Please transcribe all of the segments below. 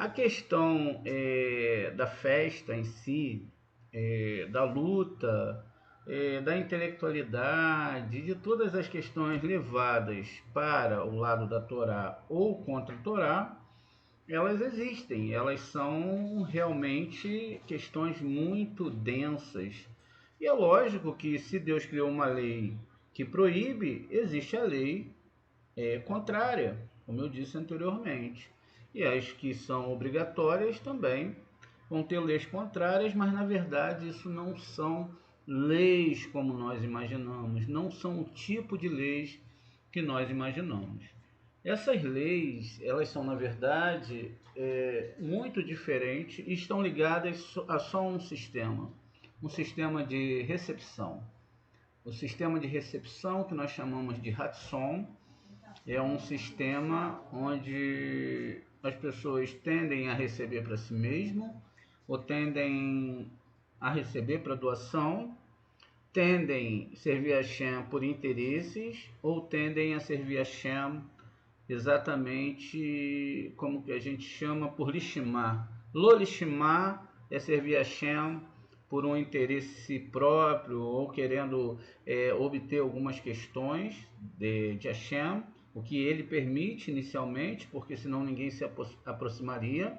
A questão da festa em si, da luta, da intelectualidade, de todas as questões levadas para o lado da Torá ou contra a Torá, elas existem, elas são realmente questões muito densas. E é lógico que se Deus criou uma lei que proíbe, existe a lei contrária, como eu disse anteriormente. E as que são obrigatórias também vão ter leis contrárias, mas na verdade isso não são leis como nós imaginamos, não são o tipo de leis que nós imaginamos. Essas leis, elas são na verdade muito diferentes e estão ligadas a só um sistema de recepção. O sistema de recepção que nós chamamos de Hatson é um sistema onde as pessoas tendem a receber para si mesmo, ou tendem a receber para doação, tendem a servir a Hashem por interesses, ou tendem a servir a Hashem exatamente como que a gente chama por lishimá. Lo lishimá é servir a Hashem por um interesse próprio ou querendo obter algumas questões de Hashem, o que ele permite inicialmente, porque senão ninguém se aproximaria.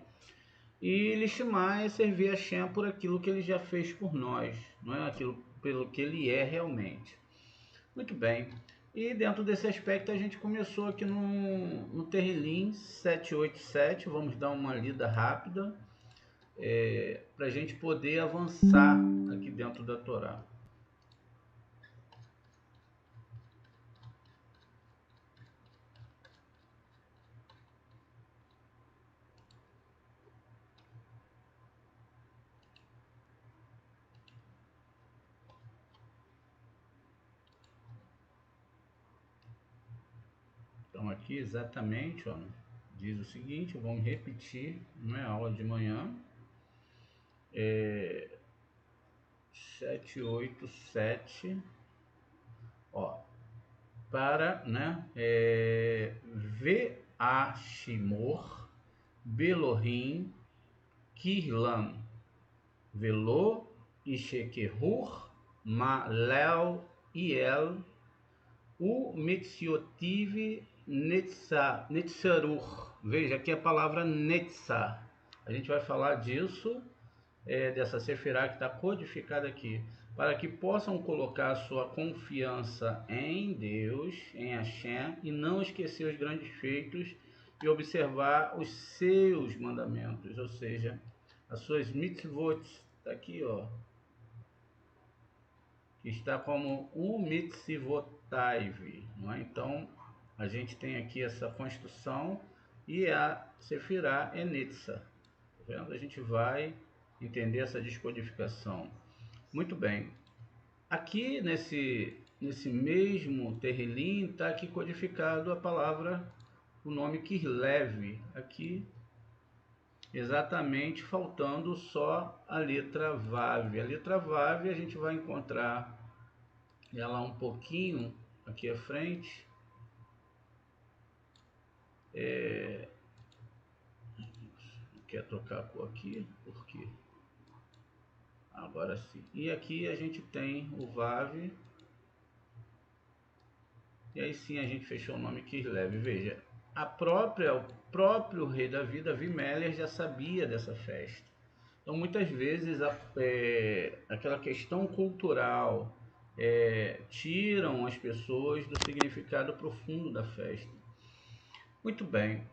E lishimá é servir a Hashem por aquilo que ele já fez por nós, não é aquilo pelo que ele é realmente. Muito bem. E dentro desse aspecto a gente começou aqui no Terrilim 787. Vamos dar uma lida rápida para a gente poder avançar aqui dentro da Torá. Então aqui exatamente, ó, diz o seguinte, vamos repetir, não é aula de manhã, 787, ó, para, né, Ve'ashimor, Belohim, Kirlam, Velo, Ishekerur, Malel, Iel, U Metsiotiv, Netzarur. Veja aqui a palavra Netzar. A gente vai falar disso, dessa Sefirá que está codificada aqui, para que possam colocar a sua confiança em Deus, em Hashem, e não esquecer os grandes feitos e observar os seus mandamentos, ou seja, as suas mitzvot. Está aqui, ó, que está como um mitzvotaiv, não é? Então, a gente tem aqui essa construção e a Sefirá é Netza. Tá vendo? A gente vai entender essa descodificação. Muito bem. Aqui nesse mesmo Terrilim está aqui codificado a palavra, o nome Kirlev. Aqui exatamente faltando só a letra Vav. A letra Vav a gente vai encontrar ela um pouquinho aqui à frente. Quer trocar a cor aqui? Por quê? Agora sim. E aqui a gente tem o Vav. E aí sim a gente fechou o nome Kislev. Veja, o próprio rei Davi, Davi Meller, já sabia dessa festa. Então muitas vezes aquela questão cultural tiram as pessoas do significado profundo da festa. Muito bem.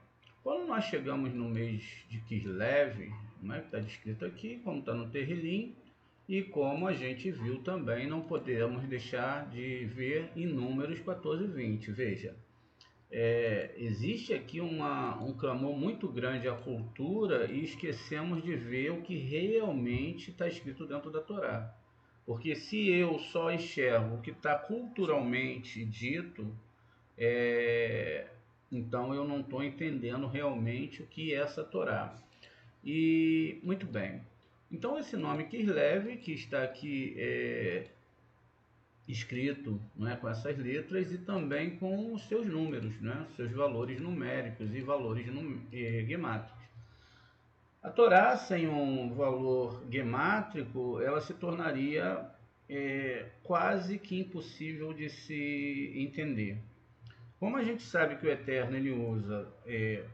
Quando nós chegamos no mês de Kislev, né, que está descrito aqui, como está no Terrilim, e como a gente viu também, não podemos deixar de ver em Números 14 e 20. Veja, existe aqui um clamor muito grande à cultura e esquecemos de ver o que realmente está escrito dentro da Torá. Porque se eu só enxergo o que está culturalmente dito, então eu não estou entendendo realmente o que é essa Torá. E muito bem. Então esse nome Kislev, que está aqui escrito, não é, com essas letras e também com os seus números, né, seus valores numéricos e valores gemátricos. A Torá, sem um valor gemátrico, ela se tornaria quase que impossível de se entender. Como a gente sabe que o Eterno ele usa,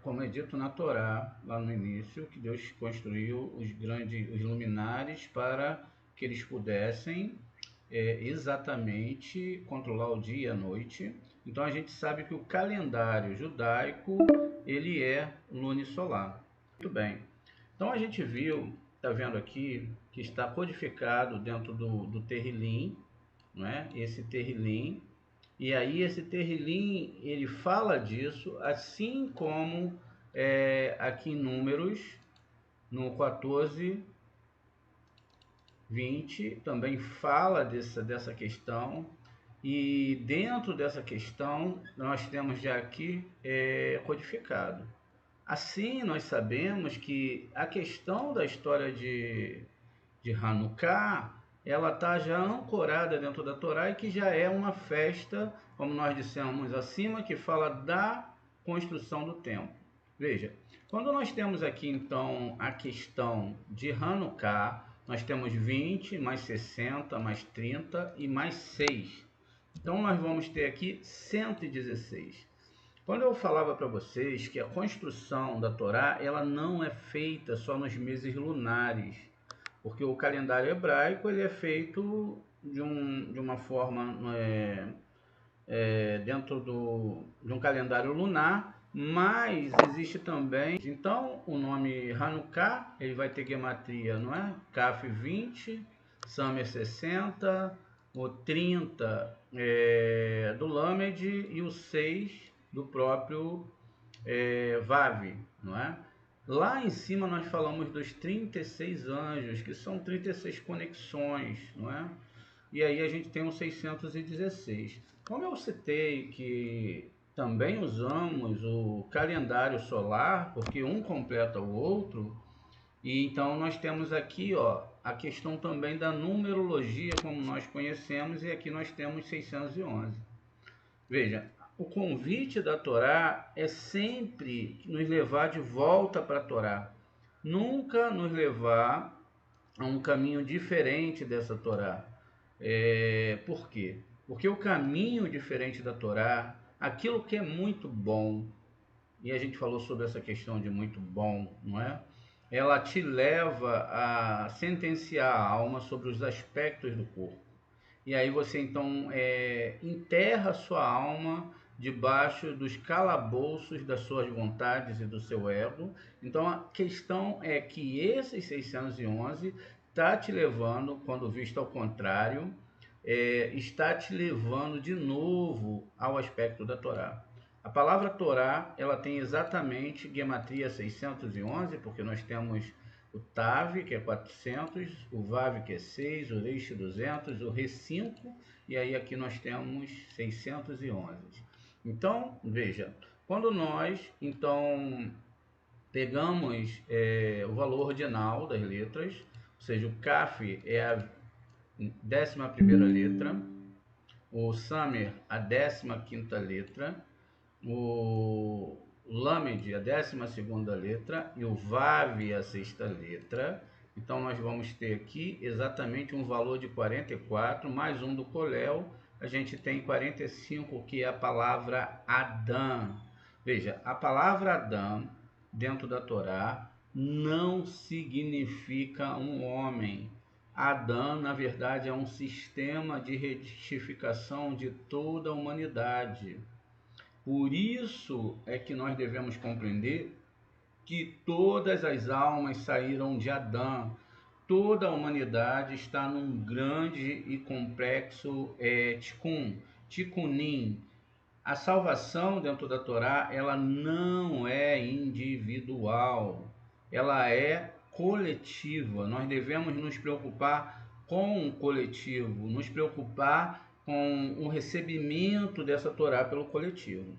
como é dito na Torá, lá no início, que Deus construiu os luminares para que eles pudessem exatamente controlar o dia e a noite. Então a gente sabe que o calendário judaico ele é lunisolar. Muito bem. Então a gente viu, está vendo aqui, que está codificado dentro do Terrilim, não é? Esse Terrilim. E aí esse Terrilim, ele fala disso, assim como aqui em Números, no 14, 20, também fala dessa questão. E dentro dessa questão, nós temos já aqui codificado. Assim, nós sabemos que a questão da história de Hanukkah, ela está já ancorada dentro da Torá e que já é uma festa, como nós dissemos acima, que fala da construção do templo. Veja, quando nós temos aqui então a questão de Hanukkah, nós temos 20, mais 60, mais 30 e mais 6. Então nós vamos ter aqui 116. Quando eu falava para vocês que a construção da Torá, ela não é feita só nos meses lunares, porque o calendário hebraico ele é feito de uma forma dentro de um calendário lunar, mas existe também. Então, o nome Hanukkah ele vai ter gematria, não é? Kaf 20, Samer 60, o 30 do Lamed e o 6 do próprio Vav, não é? Lá em cima nós falamos dos 36 anjos, que são 36 conexões, não é? E aí a gente tem os 616. Como eu citei que também usamos o calendário solar, porque um completa o outro, e então nós temos aqui a questão também da numerologia, como nós conhecemos, e aqui nós temos 611. Veja, o convite da Torá é sempre nos levar de volta para a Torá, nunca nos levar a um caminho diferente dessa Torá. Por quê? Porque o caminho diferente da Torá, aquilo que é muito bom, e a gente falou sobre essa questão de muito bom, não é? Ela te leva a sentenciar a alma sobre os aspectos do corpo. E aí você então enterra a sua alma debaixo dos calabouços das suas vontades e do seu ego. Então a questão é que esses 611 está te levando, quando visto ao contrário, está te levando de novo ao aspecto da Torá. A palavra Torá, ela tem exatamente gematria 611, porque nós temos o Tav, que é 400, o Vav, que é 6, o Reish 200, o Re 5, e aí aqui nós temos 611. Então, veja, quando nós, então, pegamos o valor ordinal das letras, ou seja, o Kaf é a 11ª letra, o Samer a 15ª letra, o Lamed a 12ª letra e o Vav a 6ª letra. Então nós vamos ter aqui exatamente um valor de 44, mais um do Colel, a gente tem 45, que é a palavra Adão. Veja, a palavra Adão, dentro da Torá, não significa um homem. Adão, na verdade, é um sistema de retificação de toda a humanidade. Por isso é que nós devemos compreender que todas as almas saíram de Adão. Toda a humanidade está num grande e complexo tikkun, tikkunim. A salvação dentro da Torá, ela não é individual, ela é coletiva. Nós devemos nos preocupar com o coletivo, nos preocupar com o recebimento dessa Torá pelo coletivo.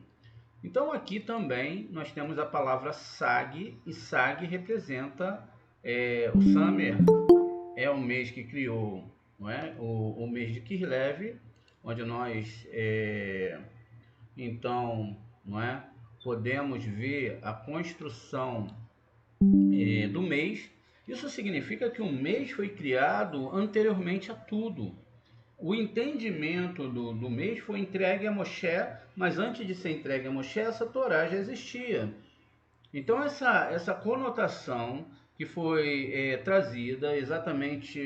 Então aqui também nós temos a palavra Sag, e Sag representa o Samer, é o mês que criou, não é? o mês de Kislev, onde nós então, não é? Podemos ver a construção do mês, isso significa que o mês foi criado anteriormente a tudo. O entendimento do mês foi entregue a Moshe, mas antes de ser entregue a Moshe, essa Torá já existia. Então, essa conotação que foi trazida exatamente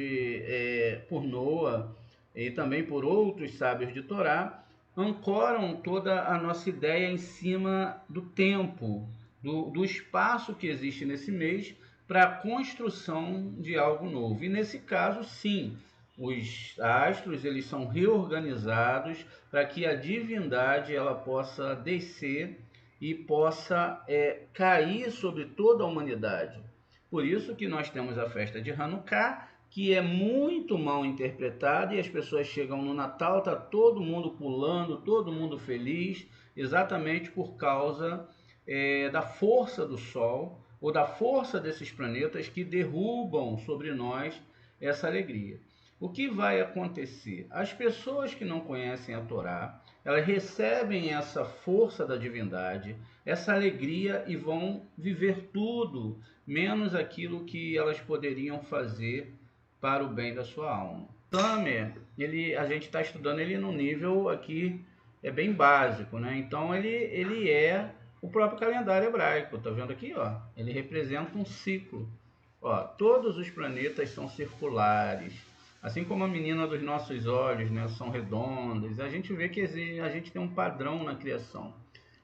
por Noa e também por outros sábios de Torá, ancoram toda a nossa ideia em cima do tempo, do espaço que existe nesse mês para a construção de algo novo. E nesse caso, sim, os astros eles são reorganizados para que a divindade ela possa descer e possa cair sobre toda a humanidade. Por isso que nós temos a festa de Hanukkah, que é muito mal interpretada, e as pessoas chegam no Natal, está todo mundo pulando, todo mundo feliz, exatamente por causa da força do Sol, ou da força desses planetas que derrubam sobre nós essa alegria. O que vai acontecer? As pessoas que não conhecem a Torá, elas recebem essa força da divindade, essa alegria e vão viver tudo, menos aquilo que elas poderiam fazer para o bem da sua alma. Summer, a gente está estudando ele no nível aqui, bem básico, né? Então ele é o próprio calendário hebraico, tá vendo aqui, ó? Ele representa um ciclo. Ó, todos os planetas são circulares, assim como a menina dos nossos olhos, né, são redondas. A gente vê que a gente tem um padrão na criação.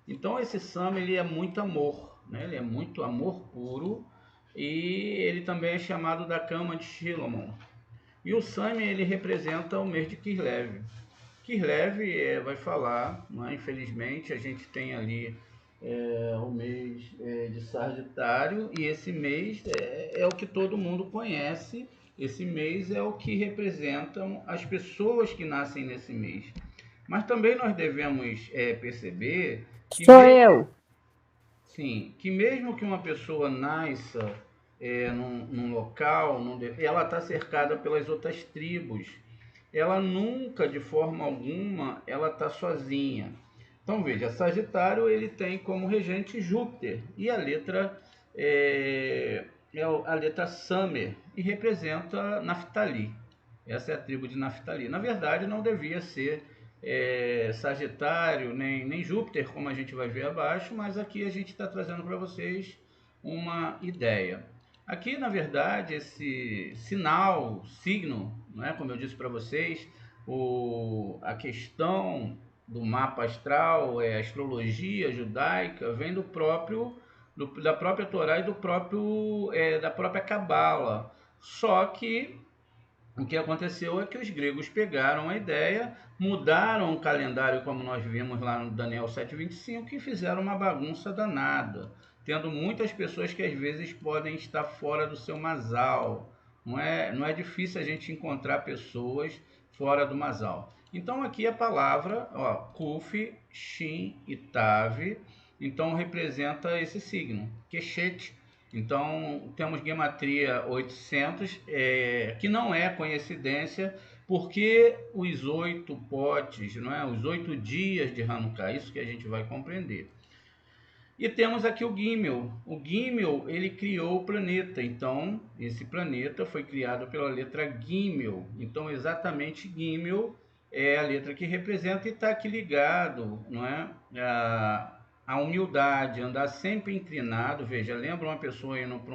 Então esse Sam ele é muito amor, né? Ele é muito amor puro e ele também é chamado da cama de Shilomon. E o Sam ele representa o mês de Kislev. Kislev vai falar, não é? Infelizmente a gente tem ali o mês de Sagitário, e esse mês é o que todo mundo conhece. Esse mês é o que representam as pessoas que nascem nesse mês. Mas também nós devemos perceber que Sou eu. sim, que mesmo que uma pessoa nasça num local, ela está cercada pelas outras tribos. Ela nunca, de forma alguma, ela está sozinha. Então veja, Sagitário ele tem como regente Júpiter e a letra é a letra Samer e representa Naftali. Essa é a tribo de Naftali. Na verdade, não devia ser Sagitário nem Júpiter, como a gente vai ver abaixo, mas aqui a gente está trazendo para vocês uma ideia. Aqui, na verdade, esse sinal, signo, não é? Como eu disse para vocês, a questão do mapa astral, a astrologia judaica, vem da própria Torá e da própria Cabala. Só que o que aconteceu é que os gregos pegaram a ideia, mudaram o calendário, como nós vimos lá no Daniel 7:25, e fizeram uma bagunça danada, tendo muitas pessoas que às vezes podem estar fora do seu masal. Não é difícil a gente encontrar pessoas fora do masal. Então aqui a palavra, ó, Kuf, Shin e Tav, então representa esse signo, Keshet. Então, temos gematria 800, que não é coincidência, porque os 8 potes, não é? Os 8 dias de Hanukkah, isso que a gente vai compreender. E temos aqui o Gimel. O Gimel, ele criou o planeta. Então, esse planeta foi criado pela letra Gimel. Então, exatamente Gimel é a letra que representa e está aqui ligado, não é? A humildade, andar sempre inclinado. Veja, lembra uma pessoa indo para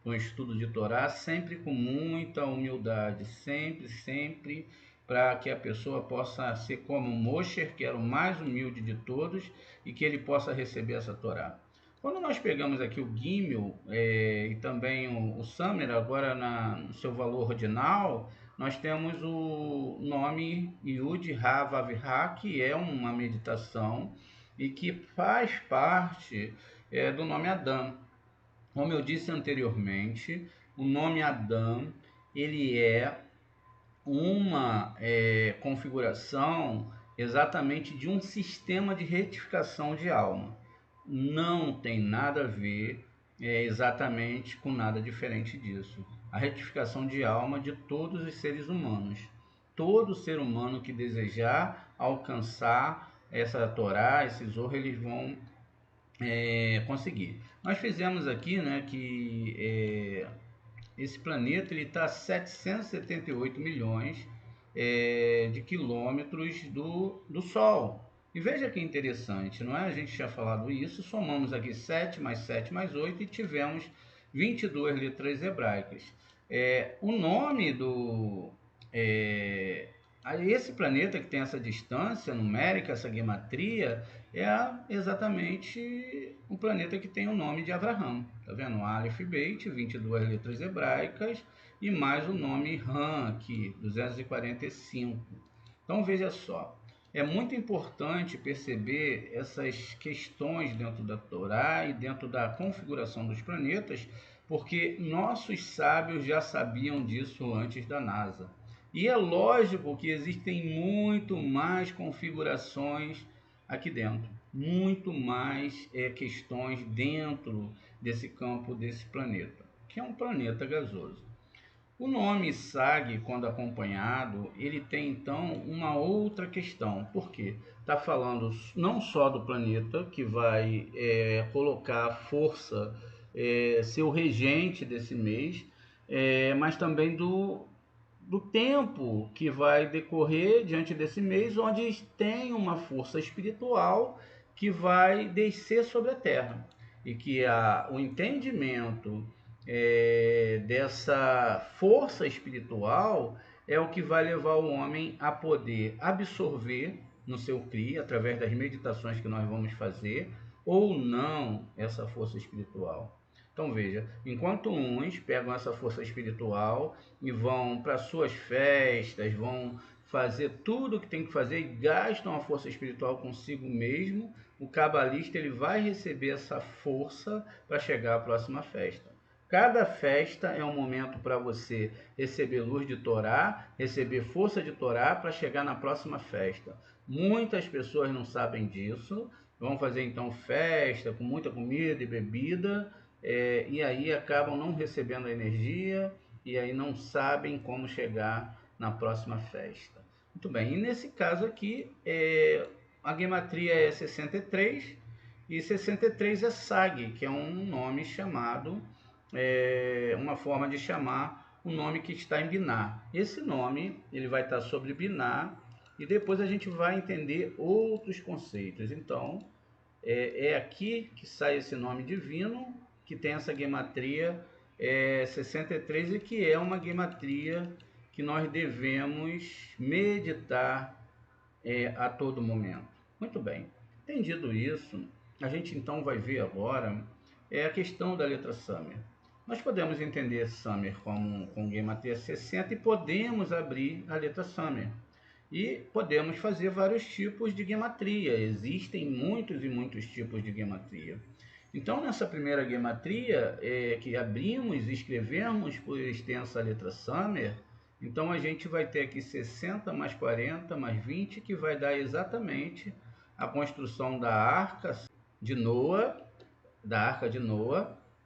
um estudo de Torá, sempre com muita humildade, sempre, para que a pessoa possa ser como Moshe, que era o mais humilde de todos, e que ele possa receber essa Torá. Quando nós pegamos aqui o Gimel e também o Samer, agora no seu valor ordinal, nós temos o nome Yud Ha Vav Ha, que é uma meditação e que faz parte do nome Adão. Como eu disse anteriormente, o nome Adão ele é uma configuração exatamente de um sistema de retificação de alma. Não tem nada a ver exatamente com nada diferente disso. A retificação de alma de todos os seres humanos. Todo ser humano que desejar alcançar essa Torá, esse Zohar, eles vão conseguir. Nós fizemos aqui, né, que esse planeta está a 778 milhões de quilômetros do Sol. E veja que interessante, não é? A gente tinha falado isso, somamos aqui 7 mais 7 mais 8 e tivemos 22 letras hebraicas. O nome é, esse planeta que tem essa distância numérica, essa gematria, é exatamente um planeta que tem o nome de Abraham. Tá vendo? Aleph Beit, 22 letras hebraicas, e mais o nome Ram aqui, 245. Então veja só, é muito importante perceber essas questões dentro da Torá e dentro da configuração dos planetas, porque nossos sábios já sabiam disso antes da NASA. E é lógico que existem muito mais configurações aqui dentro, muito mais questões dentro desse campo desse planeta, que é um planeta gasoso. O nome SAG, quando acompanhado, ele tem então uma outra questão. Por quê? Está falando não só do planeta, que vai colocar a força, ser o regente desse mês, mas também do tempo que vai decorrer diante desse mês, onde tem uma força espiritual que vai descer sobre a Terra. E que o entendimento dessa força espiritual é o que vai levar o homem a poder absorver no seu CRI, através das meditações que nós vamos fazer, ou não essa força espiritual. Então veja, enquanto uns pegam essa força espiritual e vão para suas festas, vão fazer tudo o que tem que fazer e gastam a força espiritual consigo mesmo, o cabalista ele vai receber essa força para chegar à próxima festa. Cada festa é um momento para você receber luz de Torá, receber força de Torá para chegar na próxima festa. Muitas pessoas não sabem disso, vão fazer então festa com muita comida e bebida, e aí acabam não recebendo a energia e aí não sabem como chegar na próxima festa. Muito bem, e nesse caso aqui, a gematria é 63 e 63 é SAG, que é um nome chamado, uma forma de chamar o nome que está em Biná. Esse nome ele vai estar sobre Biná e depois a gente vai entender outros conceitos. Então, é aqui que sai esse nome divino, que tem essa gematria 63 e que é uma gematria que nós devemos meditar a todo momento. Muito bem, entendido isso, a gente então vai ver agora a questão da letra Samer. Nós podemos entender Samer com gematria 60 e podemos abrir a letra Samer. E podemos fazer vários tipos de gematria. Existem muitos e muitos tipos de gematria. Então, nessa primeira gematria que abrimos e escrevemos por extensa a letra Samer, então a gente vai ter aqui 60 mais 40 mais 20, que vai dar exatamente a construção da arca de Noa,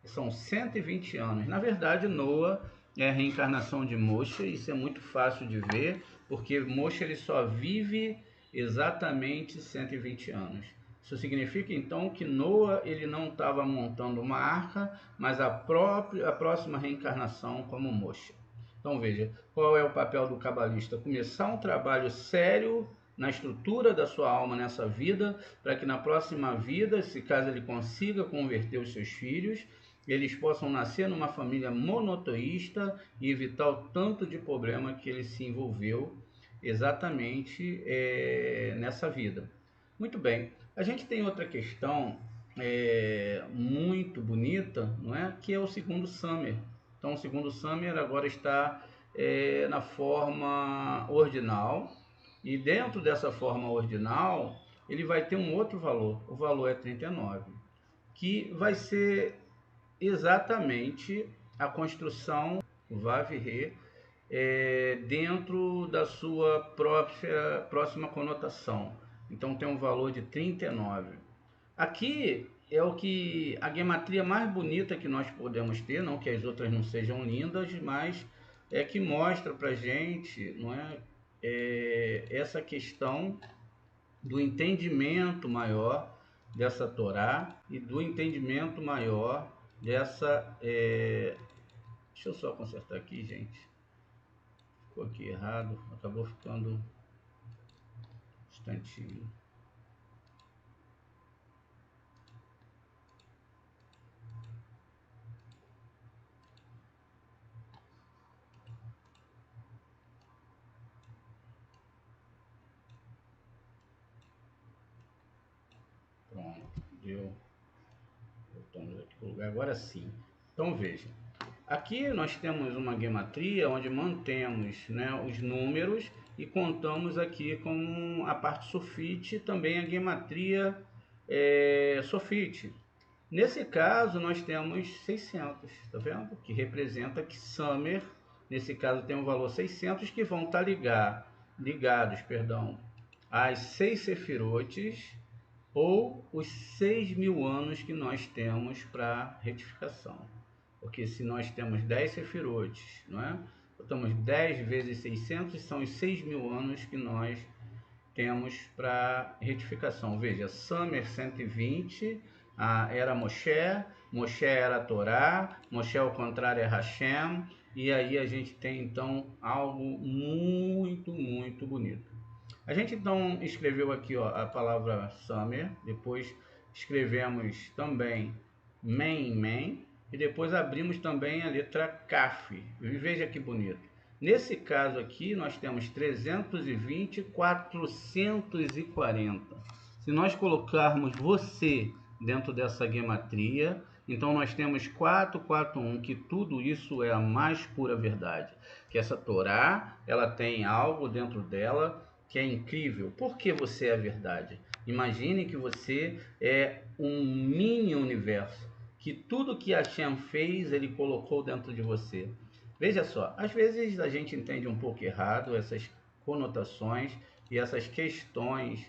são 120 anos. Na verdade, Noa é a reencarnação de Moshe, isso é muito fácil de ver, porque Moshe ele só vive exatamente 120 anos. Isso significa então que Noa ele não estava montando uma arca, mas a próxima reencarnação como Moshe. Então veja, qual é o papel do cabalista? Começar um trabalho sério na estrutura da sua alma nessa vida, para que na próxima vida, se caso ele consiga converter os seus filhos, eles possam nascer numa família monoteísta e evitar o tanto de problema que ele se envolveu exatamente nessa vida. Muito bem, a gente tem outra questão muito bonita, não é? Que é o segundo Samer. Então, o segundo Samer agora está na forma ordinal, e dentro dessa forma ordinal, ele vai ter um outro valor, o valor é 39, que vai ser exatamente a construção Vav-Re dentro da sua próxima conotação. Então tem um valor de 39. Aqui é o que a gematria mais bonita que nós podemos ter, não que as outras não sejam lindas, mas é que mostra para gente, não é, essa questão do entendimento maior dessa Torá e do entendimento maior dessa... Deixa eu só consertar aqui, gente. Ficou aqui errado, acabou ficando um instantinho. Pronto, deu. Voltamos aqui para o lugar, agora sim. Então veja, aqui nós temos uma gematria onde mantemos, né, os números e contamos aqui com a parte sofite, também a gematria sofite. Nesse caso nós temos 600, tá vendo? Que representa que Summer, nesse caso tem um valor 600 que vão estar ligados, às 6 sefirotes ou os 6.000 anos que nós temos para retificação. Porque se nós temos 10 sefirotes, não é? Botamos 10 vezes 600, são os 6.000 anos que nós temos para retificação. Veja, Summer 120 era Moshe, Moshe era Torá, Moshe ao contrário é Hashem, e aí a gente tem então algo muito, muito bonito. A gente então escreveu aqui, ó, a palavra Summer, depois escrevemos também Men, e depois abrimos também a letra Kaf. E veja que bonito. Nesse caso aqui, nós temos 320, 440. Se nós colocarmos você dentro dessa gematria, então nós temos 441, que tudo isso é a mais pura verdade. Que essa Torá, ela tem algo dentro dela que é incrível. Por que você é a verdade? Imagine que você é um mini universo, que tudo que Hashem fez, ele colocou dentro de você. Veja só, às vezes a gente entende um pouco errado essas conotações e essas questões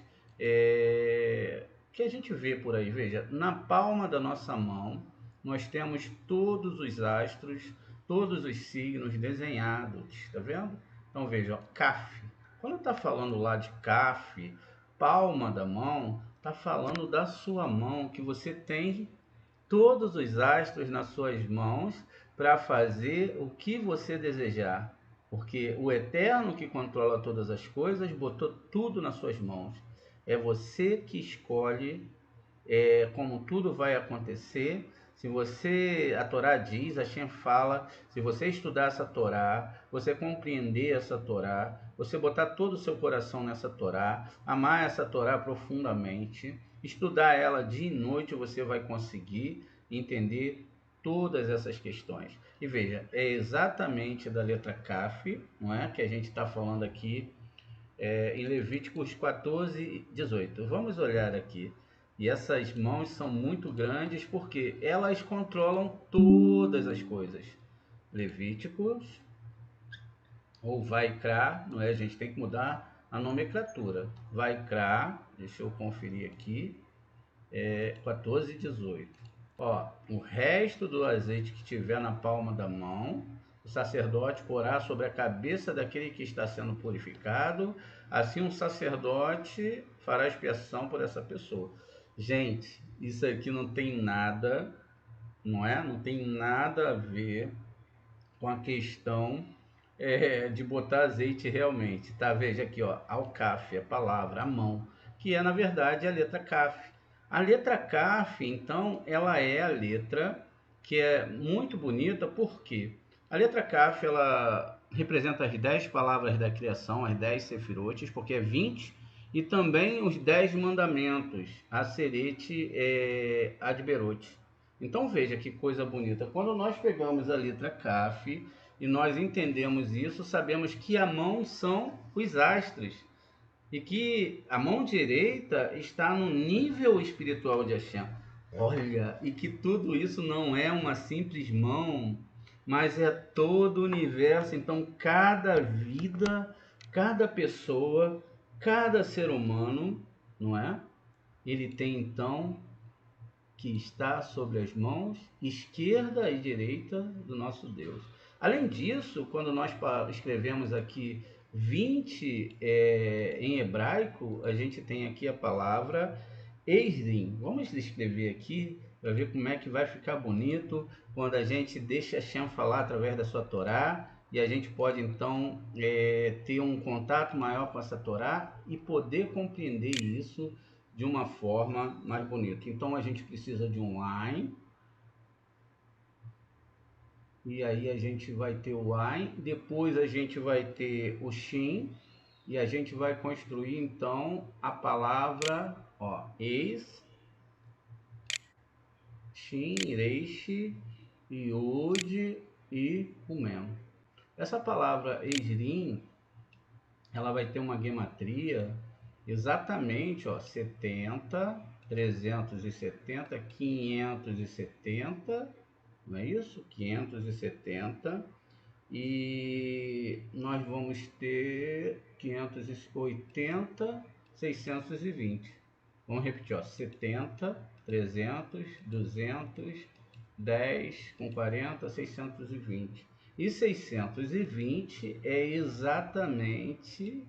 que a gente vê por aí. Veja, na palma da nossa mão, nós temos todos os astros, todos os signos desenhados, tá vendo? Então veja, ó, Kaf. Quando está falando lá de Kaf, palma da mão, está falando da sua mão, que você tem todos os astros nas suas mãos para fazer o que você desejar. Porque o Eterno que controla todas as coisas botou tudo nas suas mãos. É você que escolhe como tudo vai acontecer. Se você, a Torá diz, a Shem fala, se você estudar essa Torá, você compreender essa Torá, você botar todo o seu coração nessa Torá, amar essa Torá profundamente, estudar ela dia e noite, você vai conseguir entender todas essas questões. E veja, é exatamente da letra Kaf, não é, que a gente está falando aqui em Levíticos 14, 18. Vamos olhar aqui. E essas mãos são muito grandes porque elas controlam todas as coisas. Levíticos ou Vaikra, não é? A gente tem que mudar a nomenclatura. Vaikra, deixa eu conferir aqui, 14, 18. Ó, o resto do azeite que tiver na palma da mão, o sacerdote porá sobre a cabeça daquele que está sendo purificado, assim um sacerdote fará expiação por essa pessoa. Gente, isso aqui não tem nada, não é? Não tem nada a ver com a questão de botar azeite realmente, tá? Veja aqui, ó, alcaf, a palavra, a mão, que é na verdade a letra Kaf. A letra Kaf, então, ela é a letra que é muito bonita, porque a letra Kaf, ela representa as 10 palavras da criação, as 10 sefirotes, porque é 20, e também os 10 mandamentos, Aserete, Adberote. Então veja que coisa bonita. Quando nós pegamos a letra Kaf e nós entendemos isso, sabemos que a mão são os astros e que a mão direita está no nível espiritual de Hashem. Olha, e que tudo isso não é uma simples mão, mas é todo o universo. Então, cada vida, cada pessoa, cada ser humano, não é? Ele tem então que está sobre as mãos esquerda e direita do nosso Deus. Além disso, quando nós escrevemos aqui 20 em hebraico, a gente tem aqui a palavra Eisrim. Vamos escrever aqui para ver como é que vai ficar bonito quando a gente deixa Hashem falar através da sua Torá, e a gente pode então ter um contato maior com essa Torá e poder compreender isso de uma forma mais bonita. Então a gente precisa de um line, e aí a gente vai ter o line, depois a gente vai ter o shin, e a gente vai construir então a palavra, ó, eis, shin, reish, yud e umem. Essa palavra esrim, ela vai ter uma gematria exatamente, ó, 70, 370, 570, não é isso? 570, e nós vamos ter 580, 620. Vamos repetir, ó, 70, 300, 200, 10 com 40, 620. E 620 é exatamente,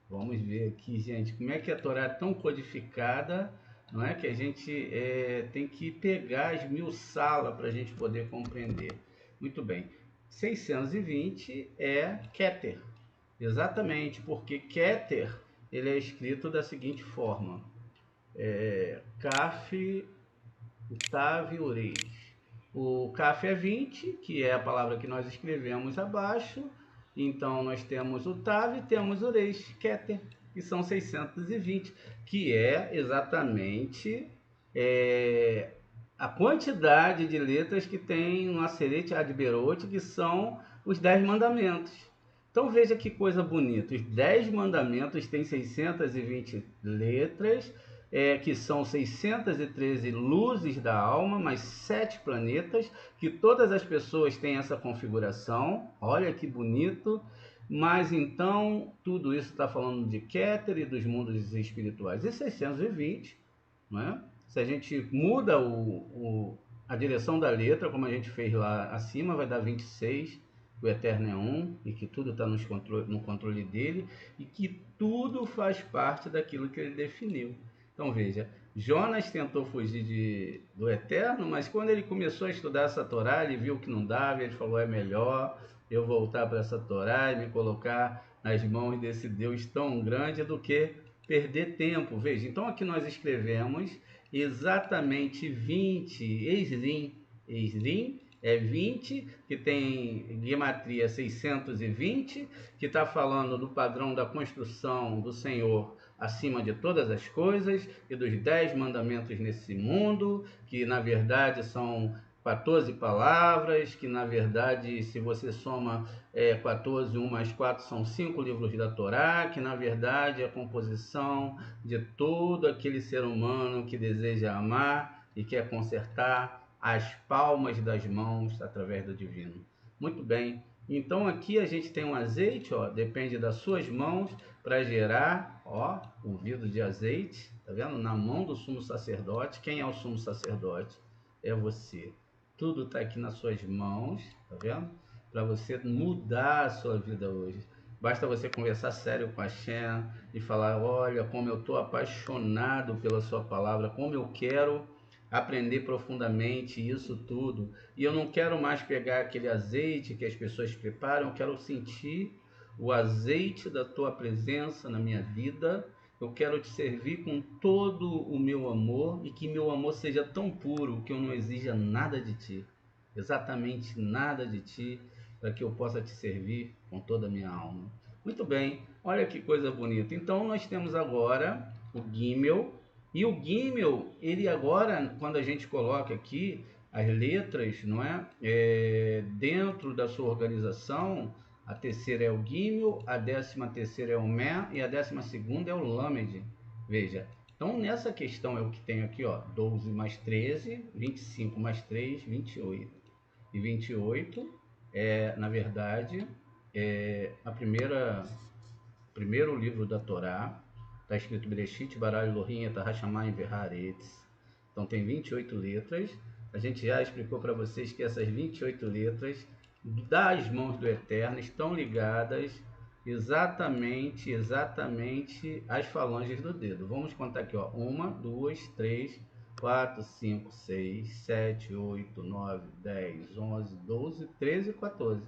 vamos ver aqui, gente, como é que a Torá é tão codificada, não é? Que a gente tem que pegar as mil salas para a gente poder compreender. Muito bem. 620 é Keter. Exatamente, porque Keter ele é escrito da seguinte forma: Kaf, Tav, Ureis. O Kaf é 20, que é a palavra que nós escrevemos abaixo. Então nós temos o Tav e temos o Reis, Keter, que são 620, que é exatamente a quantidade de letras que tem no Aseret Adberot, que são os 10 mandamentos. Então veja que coisa bonita, os 10 mandamentos têm 620 letras, que são 613 luzes da alma, mais 7 planetas, que todas as pessoas têm essa configuração, olha que bonito. Mas então, tudo isso está falando de Keter e dos mundos espirituais. E 620, não é? Se a gente muda a direção da letra, como a gente fez lá acima, vai dar 26, o Eterno é um, e que tudo está no controle dele, e que tudo faz parte daquilo que ele definiu. Então veja, Jonas tentou fugir do Eterno, mas quando ele começou a estudar essa Torá, ele viu que não dava, ele falou, é melhor eu voltar para essa Torá e me colocar nas mãos desse Deus tão grande do que perder tempo. Veja, então aqui nós escrevemos exatamente 20, Esrim, Esrim é 20, que tem gematria 620, que está falando do padrão da construção do Senhor acima de todas as coisas e dos 10 mandamentos nesse mundo, que na verdade são 14 palavras, que na verdade, se você soma 14, 1 mais 4, são 5 livros da Torá, que na verdade é a composição de todo aquele ser humano que deseja amar e quer consertar as palmas das mãos através do divino. Muito bem, então aqui a gente tem um azeite, ó, depende das suas mãos para gerar, ó, um vidro de azeite, tá vendo? Na mão do sumo sacerdote. Quem é o sumo sacerdote? É você. Tudo está aqui nas suas mãos, tá vendo? Para você mudar a sua vida hoje. Basta você conversar sério com a Hashem e falar, olha, como eu estou apaixonado pela sua palavra, como eu quero aprender profundamente isso tudo. E eu não quero mais pegar aquele azeite que as pessoas preparam, eu quero sentir o azeite da tua presença na minha vida. Eu quero te servir com todo o meu amor e que meu amor seja tão puro que eu não exija nada de ti, exatamente nada de ti, para que eu possa te servir com toda a minha alma. Muito bem, olha que coisa bonita. Então nós temos agora o Gimel, e o Gimel, ele agora, quando a gente coloca aqui as letras, não é? Dentro da sua organização, a terceira é o Gimel, a 13ª é o Mem e a 12ª é o Lamed. Veja, então nessa questão é o que tem aqui, ó, 12 mais 13, 25 mais 3, 28. E 28 na verdade, primeiro livro da Torá. Está escrito Bereshit, Bara Elohim, Et Hashamayim Ve'Haaretz. Então tem 28 letras. A gente já explicou para vocês que essas 28 letras das mãos do Eterno estão ligadas exatamente as falanges do dedo. Vamos contar aqui, ó. 1, 2, 3, 4, 5, 6, 7, 8, 9, 10, 11, 12, 13 e 14.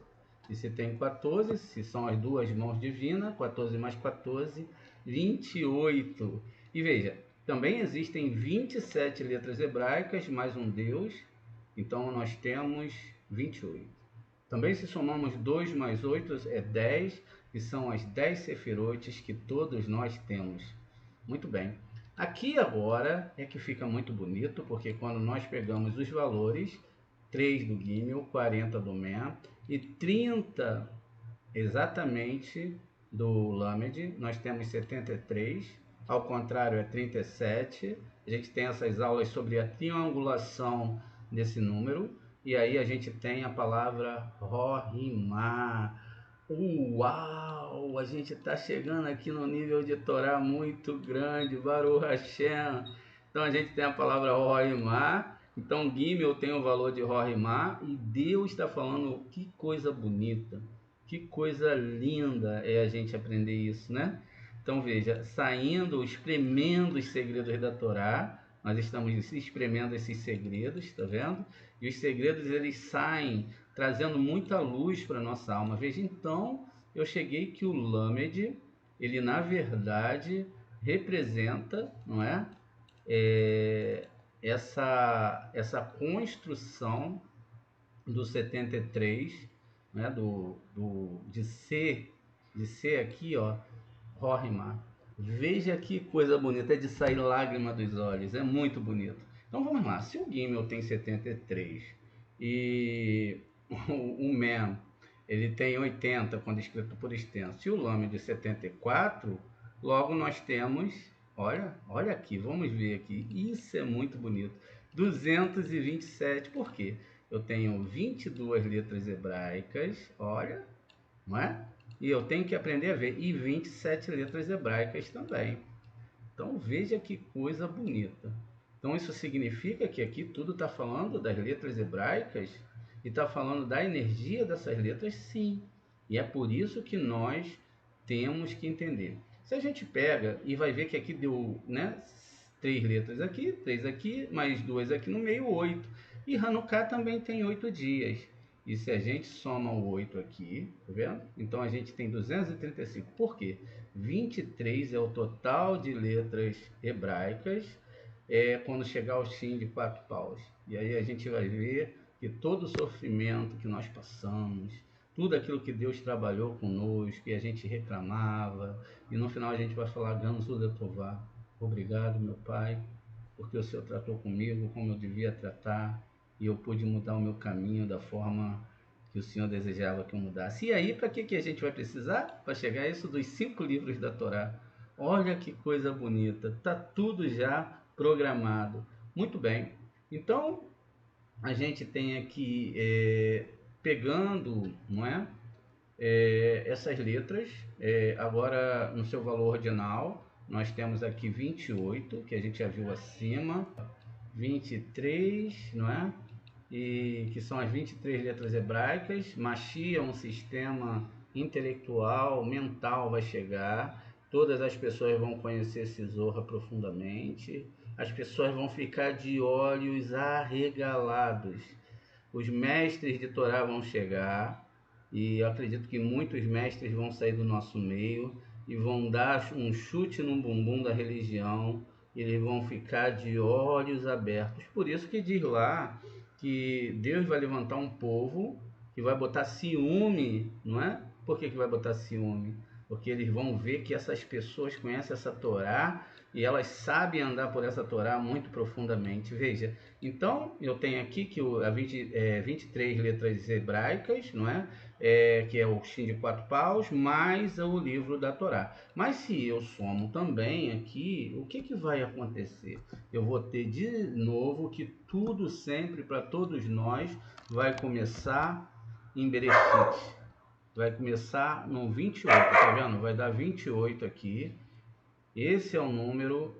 E se tem 14, se são as duas mãos divinas, 14 mais 14, 28. E veja, também existem 27 letras hebraicas mais um Deus, então nós temos 28. Também se somamos 2 mais 8 é 10, que são as 10 sefirotes que todos nós temos. Muito bem. Aqui agora é que fica muito bonito, porque quando nós pegamos os valores, 3 do Gimel, 40 do Men e 30 exatamente do Lamed, nós temos 73, ao contrário é 37. A gente tem essas aulas sobre a triangulação desse número, e aí a gente tem a palavra Rohimá. Uau! A gente está chegando aqui no nível de Torá muito grande, Baruch Hashem. Então a gente tem a palavra Rohimá. Então Gimel tem o valor de Rohimá, e Deus está falando, que coisa bonita. Que coisa linda é a gente aprender isso, né? Então veja, saindo, espremendo os segredos da Torá, nós estamos espremendo esses segredos, tá vendo? E os segredos eles saem trazendo muita luz para a nossa alma. Veja, então eu cheguei que o Lamed, ele na verdade representa, não é? Essa construção do 73, né, de ser aqui, ó, Rohimá. Veja que coisa bonita, é de sair lágrima dos olhos, é muito bonito. Então vamos lá, se o Gimel tem 73 e o Men ele tem 80 quando escrito por extenso, e o Lamed de 74, logo nós temos, olha aqui, vamos ver aqui, isso é muito bonito, 227, por quê? Eu tenho 22 letras hebraicas, olha, não é? E eu tenho que aprender a ver, e 27 letras hebraicas também. Então veja que coisa bonita. Então isso significa que aqui tudo está falando das letras hebraicas e está falando da energia dessas letras, sim. E é por isso que nós temos que entender. Se a gente pega e vai ver que aqui deu, né, 3 letras aqui, 3 aqui, mais 2 aqui no meio, 8. E Hanukkah também tem 8 dias. E se a gente soma o 8 aqui, tá vendo? Então a gente tem 235. Por quê? 23 é o total de letras hebraicas quando chegar ao Shin de 4 paus. E aí a gente vai ver que todo o sofrimento que nós passamos, tudo aquilo que Deus trabalhou conosco, que a gente reclamava, e no final a gente vai falar, Gamzu Letová, obrigado, meu Pai, porque o Senhor tratou comigo como eu devia tratar, e eu pude mudar o meu caminho da forma que o Senhor desejava que eu mudasse. E aí, para que a gente vai precisar? Para chegar a isso dos 5 livros da Torá. Olha que coisa bonita, está tudo já programado. Muito bem, então a gente tem aqui, pegando, não é? Essas letras, agora no seu valor ordinal, nós temos aqui 28, que a gente já viu acima, 23, não é? E que são as 23 letras hebraicas. Mashiach é um sistema intelectual, mental, vai chegar. Todas as pessoas vão conhecer esse Zohar profundamente. As pessoas vão ficar de olhos arregalados. Os mestres de Torá vão chegar. E eu acredito que muitos mestres vão sair do nosso meio e vão dar um chute no bumbum da religião. E eles vão ficar de olhos abertos. Por isso que diz lá que Deus vai levantar um povo que vai botar ciúme, não é? Por que vai botar ciúme? Porque eles vão ver que essas pessoas conhecem essa Torá e elas sabem andar por essa Torá muito profundamente. Veja, então eu tenho aqui que a 23 letras hebraicas, não é? Que é o Shin de 4 paus, mais o livro da Torá. Mas se eu somo também aqui, o que vai acontecer? Eu vou ter de novo que tudo sempre para todos nós vai começar em Bereshit. Vai começar no 28, tá vendo? Vai dar 28 aqui. Esse é o número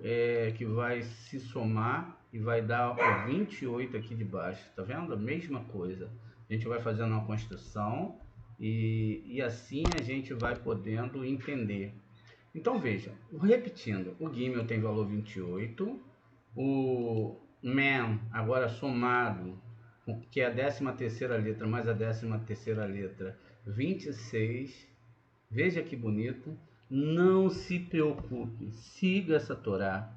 que vai se somar e vai dar o 28 aqui de baixo, tá vendo? A mesma coisa. A gente vai fazendo uma construção e assim a gente vai podendo entender. Então veja, repetindo, o Gimel tem valor 28, o Man agora somado, que é a 13ª letra mais a 13ª letra, 26. Veja que bonito. Não se preocupe, siga essa Torá.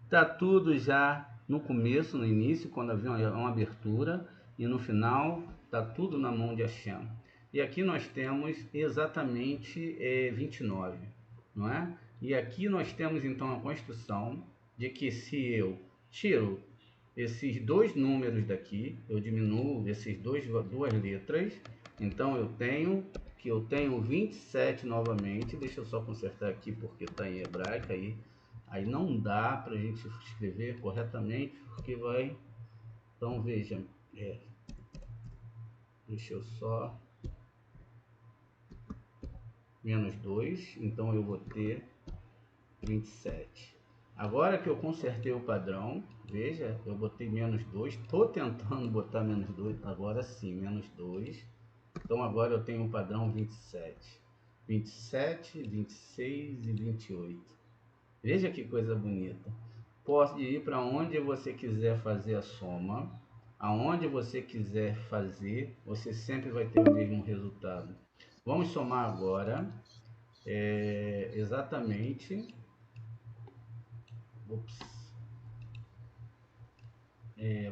Tá tudo já no começo, no início, quando havia uma abertura, e no final tá tudo na mão de Hashem. E aqui nós temos exatamente 29, não é? E aqui nós temos então a construção de que se eu tiro esses dois números daqui, eu diminuo esses duas letras, então eu tenho 27 novamente. Deixa eu só consertar aqui porque está em hebraico, aí não dá para a gente escrever corretamente, porque vai... Então veja, deixa eu só... menos 2, então eu vou ter 27. Agora que eu consertei o padrão, veja, eu botei menos 2, estou tentando botar menos 2, agora sim, menos 2. Então agora eu tenho o padrão 27. 27, 26 e 28. Veja que coisa bonita. Pode ir para onde você quiser fazer a soma, aonde você quiser fazer, você sempre vai ter o mesmo resultado. Vamos somar agora exatamente...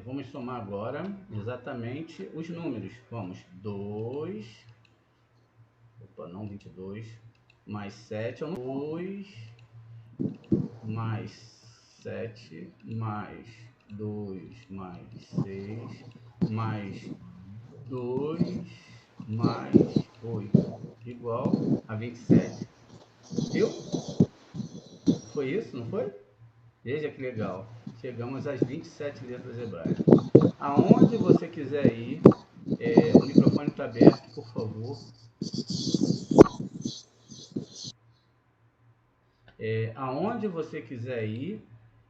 vamos somar agora exatamente os números. Vamos, 2, opa, não 22, mais 7, 2, mais 7, mais 2, mais 6, mais 2, mais 8, igual a 27. Viu? Foi isso, não foi? Veja que legal. Chegamos às 27 letras hebraicas. Aonde você quiser ir, o microfone está aberto, por favor. Aonde você quiser ir,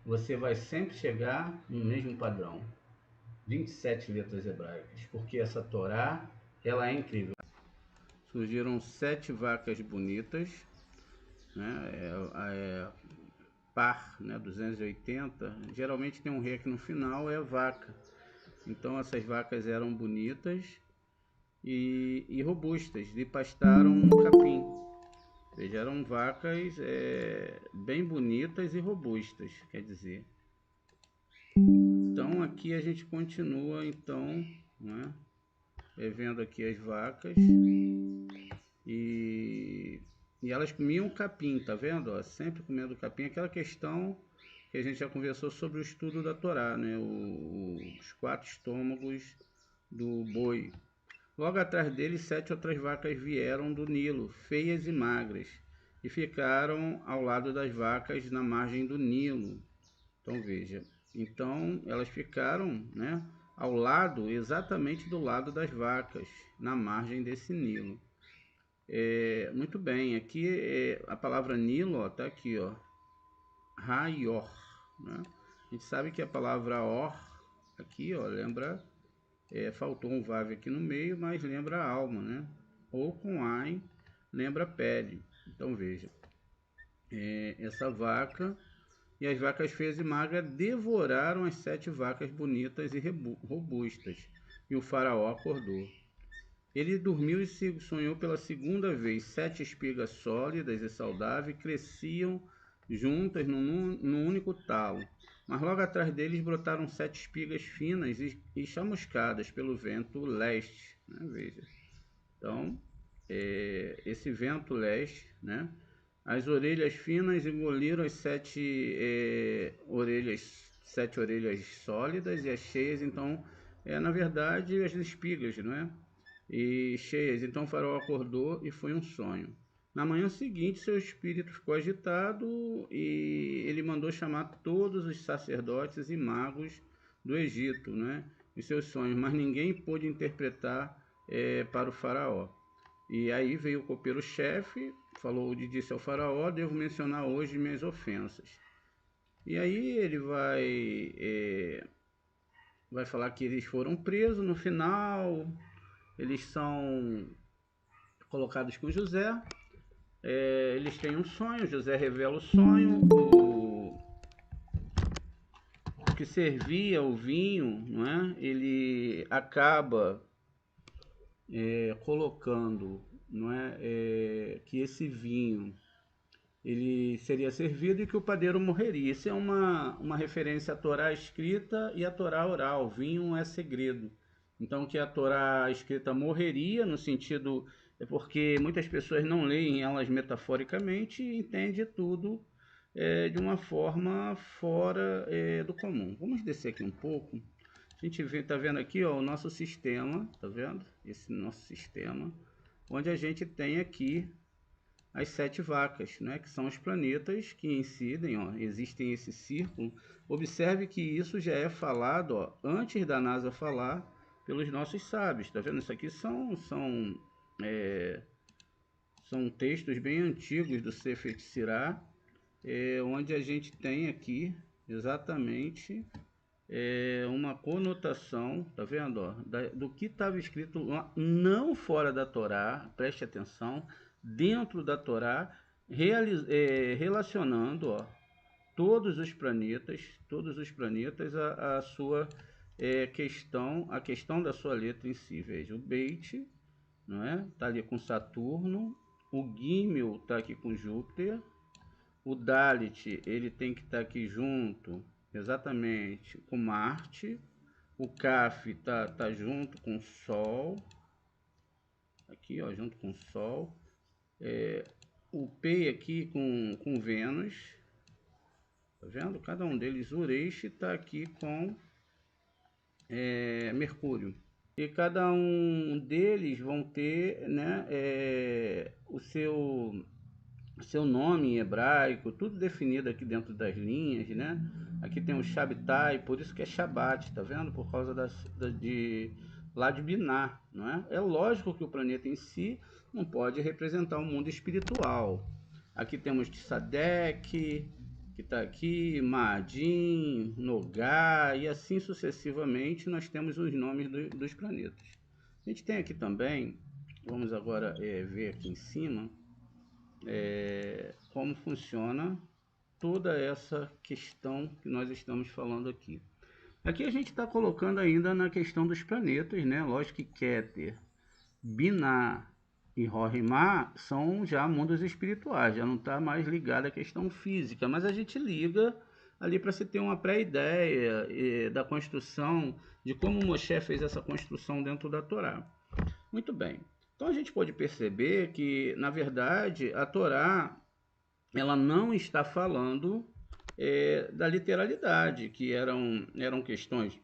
você vai sempre chegar no mesmo padrão. 27 letras hebraicas, porque essa Torá, ela é incrível. Surgiram 7 vacas bonitas, né? Par, né? 280. Geralmente tem um rei aqui no final, é a vaca. Então essas vacas eram bonitas e robustas, e pastaram um capim. Veja, eram vacas bem bonitas e robustas, quer dizer. Então aqui a gente continua, então, né, vendo aqui as vacas e elas comiam capim, tá vendo? Ó, sempre comendo capim, aquela questão que a gente já conversou sobre o estudo da Torá, né? Os 4 estômagos do boi. Logo atrás deles, 7 outras vacas vieram do Nilo, feias e magras, e ficaram ao lado das vacas na margem do Nilo. Então veja, então elas ficaram, né, ao lado, exatamente do lado das vacas, na margem desse Nilo. Muito bem, aqui a palavra Nilo está aqui, ó, Rayor, né? A gente sabe que a palavra Or, aqui, ó, lembra... faltou um vav aqui no meio, mas lembra a alma, né? Ou com Ain, lembra a pele. Então veja, essa vaca e as vacas feias e magras devoraram as 7 vacas bonitas e robustas, e o faraó acordou. Ele dormiu e sonhou pela segunda vez. 7 espigas sólidas e saudáveis cresciam juntas num único talo. Mas logo atrás deles brotaram 7 espigas finas e chamuscadas pelo vento leste, né? Veja. Então, esse vento leste, né? As orelhas finas engoliram as 7 orelhas sólidas, e as cheias, então, na verdade, as espigas, não é? E cheias. Então o faraó acordou e foi um sonho. Na manhã seguinte, seu espírito ficou agitado e ele mandou chamar todos os sacerdotes e magos do Egito, né, em seus sonhos, mas ninguém pôde interpretar para o faraó. E aí veio o copeiro-chefe, disse ao faraó: devo mencionar hoje minhas ofensas. E aí ele vai falar que eles foram presos no final. Eles são colocados com José. Eles têm um sonho, José revela o sonho, o que servia o vinho, não é? Ele acaba colocando, não é? Que esse vinho ele seria servido e que o padeiro morreria. Isso é uma referência à Torá escrita e à Torá oral. Vinho é segredo. Então, que a Torá escrita morreria, no sentido... É porque muitas pessoas não leem elas metaforicamente e entendem tudo de uma forma fora do comum. Vamos descer aqui um pouco. A gente está vendo aqui, ó, o nosso sistema, tá vendo? Esse nosso sistema, onde a gente tem aqui as 7 vacas, né, que são os planetas que incidem, ó, existem esse círculo. Observe que isso já é falado, ó, antes da NASA falar, pelos nossos sábios. Tá vendo? Isso aqui são textos bem antigos do Sefer Sirá, onde a gente tem aqui exatamente uma conotação, tá vendo, ó, do que estava escrito lá, não fora da Torá, preste atenção, dentro da Torá, relacionando, ó, todos os planetas a sua questão, a questão da sua letra em si. Veja, o Beit, não é? Tá ali com Saturno, o Gimel tá aqui com Júpiter, o Dalit, ele tem que estar aqui junto, exatamente, com Marte, o Kaf tá junto com o Sol, aqui, ó, junto com o Sol, o P aqui com Vênus, tá vendo? Cada um deles, Ureish está aqui com Mercúrio. E cada um deles vão ter, né, o seu nome em hebraico, tudo definido aqui dentro das linhas, né? Aqui tem o Shabtai, por isso que é Shabat, tá vendo? Por causa lá de Biná, não é? É lógico que o planeta em si não pode representar o mundo espiritual. Aqui temos Tsadek, que está aqui, Maadim, Nogá, e assim sucessivamente nós temos os nomes dos planetas. A gente tem aqui também, vamos agora ver aqui em cima, como funciona toda essa questão que nós estamos falando aqui. Aqui a gente está colocando ainda na questão dos planetas, né? Lógico que Keter, Binah e Rorimá são já mundos espirituais, já não está mais ligado à questão física, mas a gente liga ali para se ter uma pré-ideia da construção, de como Moshe fez essa construção dentro da Torá. Muito bem. Então a gente pode perceber que, na verdade, a Torá ela não está falando da literalidade, que eram questões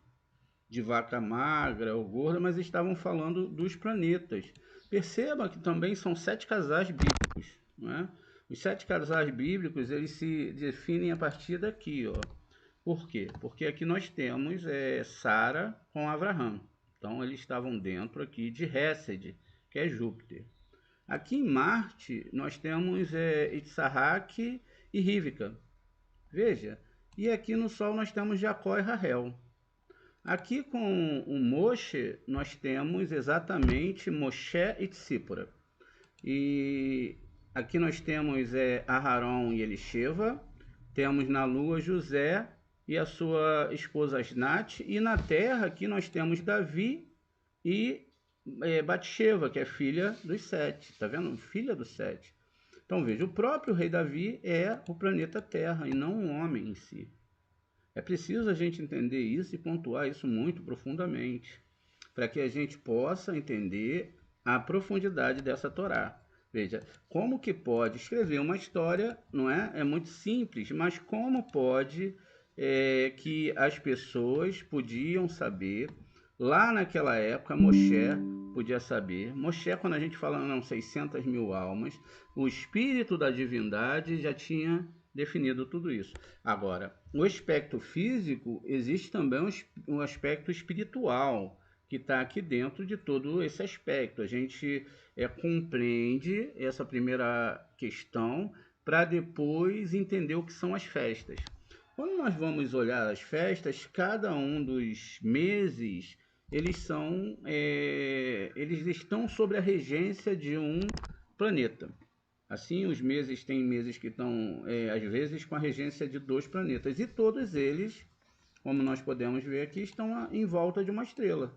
de vaca magra ou gorda, mas estavam falando dos planetas. Perceba que também são 7 casais bíblicos, não é? Os 7 casais bíblicos eles se definem a partir daqui, ó. Por quê? Porque aqui nós temos Sara com Abraham. Então eles estavam dentro aqui de Hesed, que é Júpiter. Aqui em Marte nós temos Itzhak e Rivka. Veja. E aqui no Sol nós temos Jacó e Rahel. Aqui com o Moshe nós temos exatamente Moshe e Tzípora. E aqui nós temos Aharon e Elisheva. Temos na Lua José e a sua esposa Asnat. E na Terra aqui nós temos Davi e Batsheva, que é filha dos 7. Tá vendo? Filha dos 7. Então veja, o próprio rei Davi é o planeta Terra e não um homem em si. É preciso a gente entender isso e pontuar isso muito profundamente, para que a gente possa entender a profundidade dessa Torá. Veja, como que pode escrever uma história, não é? É muito simples, mas como pode que as pessoas podiam saber, lá naquela época, Moshe podia saber. Moshe, quando a gente fala, não, 600 mil almas, o espírito da divindade já tinha definido tudo isso. Agora, o aspecto físico, existe também um aspecto espiritual, que está aqui dentro de todo esse aspecto. A gente compreende essa primeira questão para depois entender o que são as festas. Quando nós vamos olhar as festas, cada um dos meses eles estão sob a regência de um planeta. Assim, os meses têm meses que estão, às vezes, com a regência de 2 planetas. E todos eles, como nós podemos ver aqui, estão em volta de uma estrela.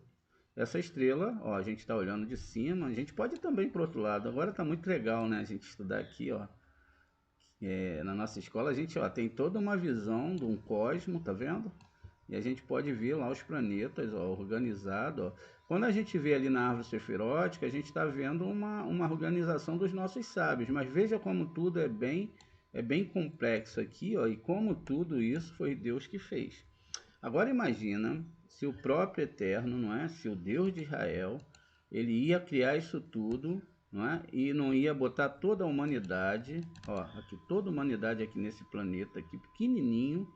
Essa estrela, ó, a gente está olhando de cima, a gente pode ir também para o outro lado. Agora está muito legal, né? A gente estudar aqui, ó. Na nossa escola, a gente, ó, tem toda uma visão de um cosmo, tá vendo? E a gente pode ver lá os planetas, ó, organizado, ó. Quando a gente vê ali na árvore sefirótica, a gente está vendo uma organização dos nossos sábios. Mas veja como tudo é bem complexo aqui, ó, e como tudo isso foi Deus que fez. Agora imagina se o próprio Eterno, não é? Se o Deus de Israel, ele ia criar isso tudo, não é? E não ia botar toda a humanidade, ó, aqui toda a humanidade aqui nesse planeta aqui pequenininho,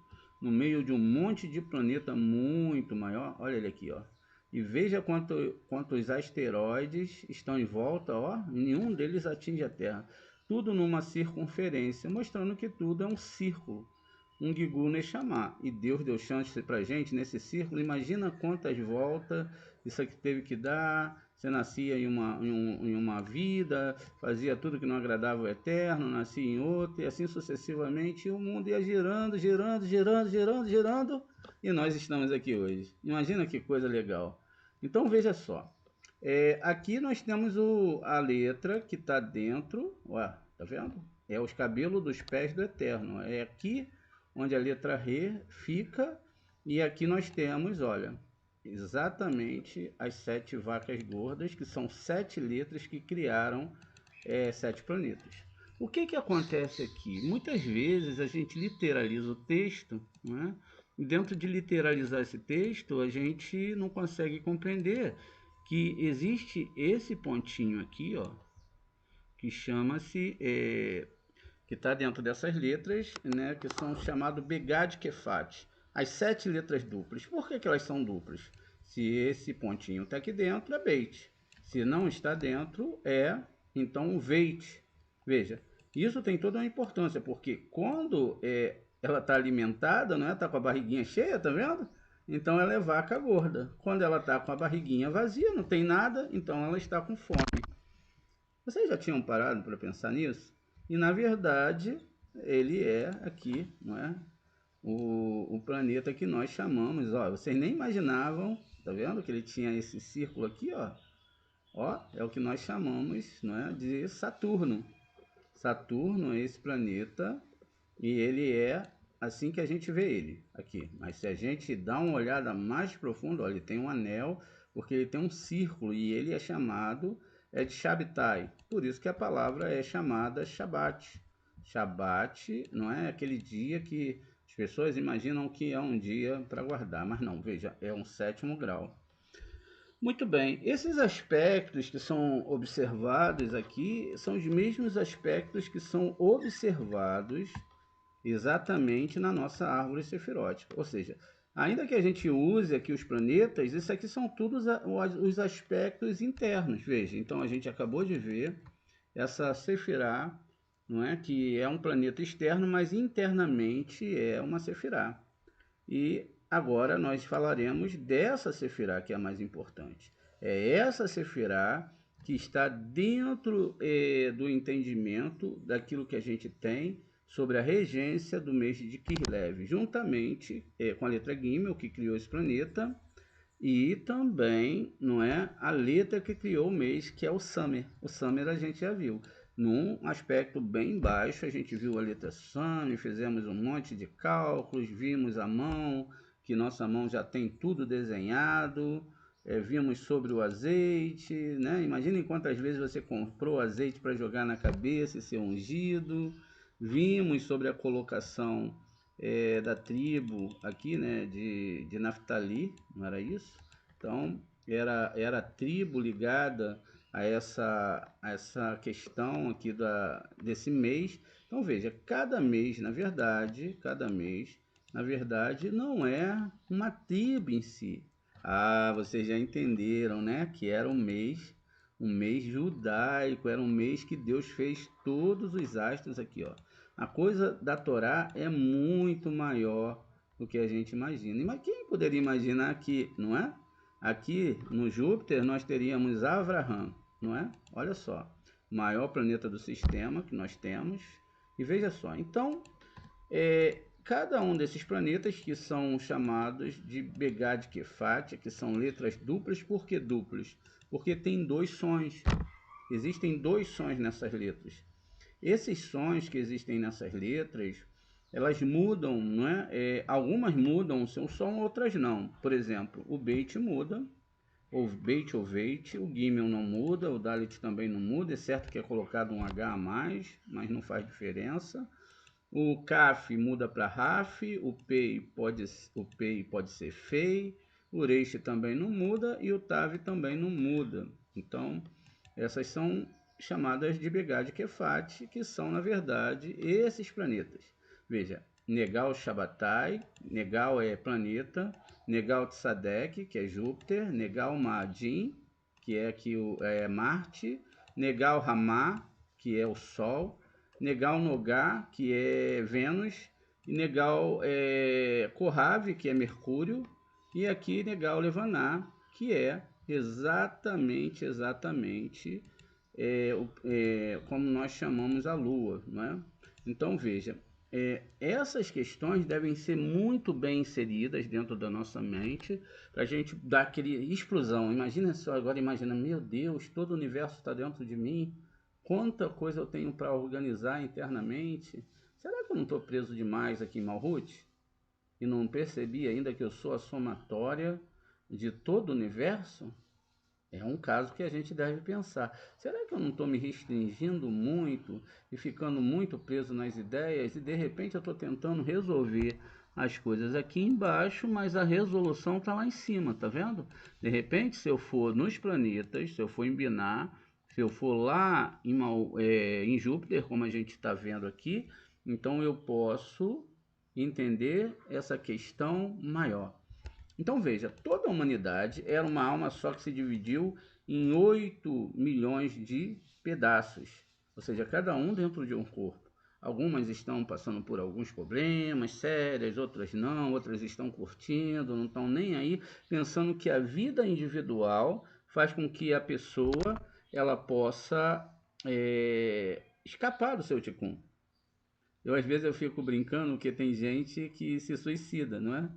no meio de um monte de planeta muito maior. Olha ele aqui, ó. E veja quantos asteroides estão em volta, ó. Nenhum deles atinge a Terra. Tudo numa circunferência, mostrando que tudo é um círculo, um Guigu Neshama. E Deus deu chance pra gente nesse círculo. Imagina quantas voltas isso aqui teve que dar. Você nascia em uma vida, fazia tudo que não agradava ao Eterno, nascia em outra, e assim sucessivamente. E o mundo ia girando, girando, girando, girando, girando. E nós estamos aqui hoje. Imagina que coisa legal. Então veja só. Aqui nós temos a letra que está dentro. Ó, tá vendo? É os cabelos dos pés do Eterno. É aqui onde a letra Re fica, e aqui nós temos, olha, exatamente as 7 vacas gordas, que são 7 letras que criaram 7 planetas. O que acontece aqui? Muitas vezes a gente literaliza o texto, né? E dentro de literalizar esse texto, a gente não consegue compreender que existe esse pontinho aqui, ó, que chama-se que está dentro dessas letras, né, que são chamadas Begad Kefat, as 7 letras duplas. Por que elas são duplas? Se esse pontinho está aqui dentro, é Beit. Se não está dentro, então Veit. Veja, isso tem toda uma importância, porque quando ela está alimentada, né, está com a barriguinha cheia, tá vendo? Então ela é vaca gorda. Quando ela está com a barriguinha vazia, não tem nada, então ela está com fome. Vocês já tinham parado para pensar nisso? E na verdade, ele é aqui, não é? O planeta que nós chamamos, ó, vocês nem imaginavam, tá vendo que ele tinha esse círculo aqui, ó? Ó, é o que nós chamamos, não é, de Saturno. Saturno é esse planeta e ele é assim que a gente vê ele aqui. Mas se a gente dá uma olhada mais profunda, ó, ele tem um anel, porque ele tem um círculo e ele é chamado de Shabtai. Por isso que a palavra é chamada Shabat. Shabat não é aquele dia que as pessoas imaginam que é um dia para guardar, mas não, veja, é um 7º grau. Muito bem, esses aspectos que são observados aqui são os mesmos aspectos que são observados exatamente na nossa árvore sefirótica. Ou seja, ainda que a gente use aqui os planetas, isso aqui são todos os aspectos internos. Veja, então a gente acabou de ver essa Sefirá, não é? Que é um planeta externo, mas internamente é uma Sefirá. E agora nós falaremos dessa Sefirá que é a mais importante. É essa Sefirá que está dentro do entendimento daquilo que a gente tem sobre a regência do mês de Kislev, juntamente com a letra Gimel, que criou esse planeta, e também, não é, a letra que criou o mês, que é o Samer. O Samer a gente já viu. Num aspecto bem baixo, a gente viu a letra Samer, fizemos um monte de cálculos, vimos a mão, que nossa mão já tem tudo desenhado, vimos sobre o azeite, né? Imaginem quantas vezes você comprou azeite para jogar na cabeça e ser ungido. Vimos sobre a colocação da tribo aqui, né, de Naftali, não era isso? Então, era a tribo ligada a essa questão aqui desse mês. Então, veja, cada mês, na verdade, não é uma tribo em si. Ah, vocês já entenderam, né, que era um mês judaico, era um mês que Deus fez todos os astros aqui, ó. A coisa da Torá é muito maior do que a gente imagina. Mas quem poderia imaginar que, não é? Aqui no Júpiter nós teríamos Avraham, não é? Olha só, maior planeta do sistema que nós temos. E veja só, então, cada um desses planetas que são chamados de Begad Kefat, que são letras duplas. Por que duplas? Porque tem dois sons. Existem dois sons nessas letras. Esses sons que existem nessas letras, elas mudam, não é? Algumas mudam o seu som, outras não. Por exemplo, o Beit muda, ou Beit ou Veit, o Gimel não muda, o Dalet também não muda, exceto que é colocado um H a mais, mas não faz diferença. O Kaf muda para Raf, o Pei pode ser Fei, o Reish também não muda e o Tav também não muda. Então, essas são chamadas de Begad Kefat, que são, na verdade, esses planetas. Veja, Negal Shabbatai, Negal é planeta, Negal Tzadek, que é Júpiter, Negal Ma'adim, que é aqui Marte, Negal Ramá, que é o Sol, Negal Nogá, que é Vênus, e Negal Kohav, que é Mercúrio, e aqui Negal Levaná, que é exatamente como nós chamamos a Lua, não é? Então veja, essas questões devem ser muito bem inseridas dentro da nossa mente para a gente dar aquele explosão. Imagina só, agora imagina, meu Deus, todo o universo está dentro de mim, quanta coisa eu tenho para organizar internamente. Será que eu não estou preso demais aqui em Malhut? E não percebi ainda que eu sou a somatória de todo o universo? É um caso que a gente deve pensar. Será que eu não estou me restringindo muito e ficando muito preso nas ideias e de repente eu estou tentando resolver as coisas aqui embaixo, mas a resolução está lá em cima, tá vendo? De repente, se eu for nos planetas, se eu for em Binar, se eu for lá em Júpiter, como a gente está vendo aqui, então eu posso entender essa questão maior. Então veja, toda a humanidade era uma alma só que se dividiu em 8 milhões de pedaços, ou seja, cada um dentro de um corpo. Algumas estão passando por alguns problemas sérios, outras não, outras estão curtindo, não estão nem aí, pensando que a vida individual faz com que a pessoa ela possa escapar do seu ticum. Às vezes eu fico brincando que tem gente que se suicida, não é?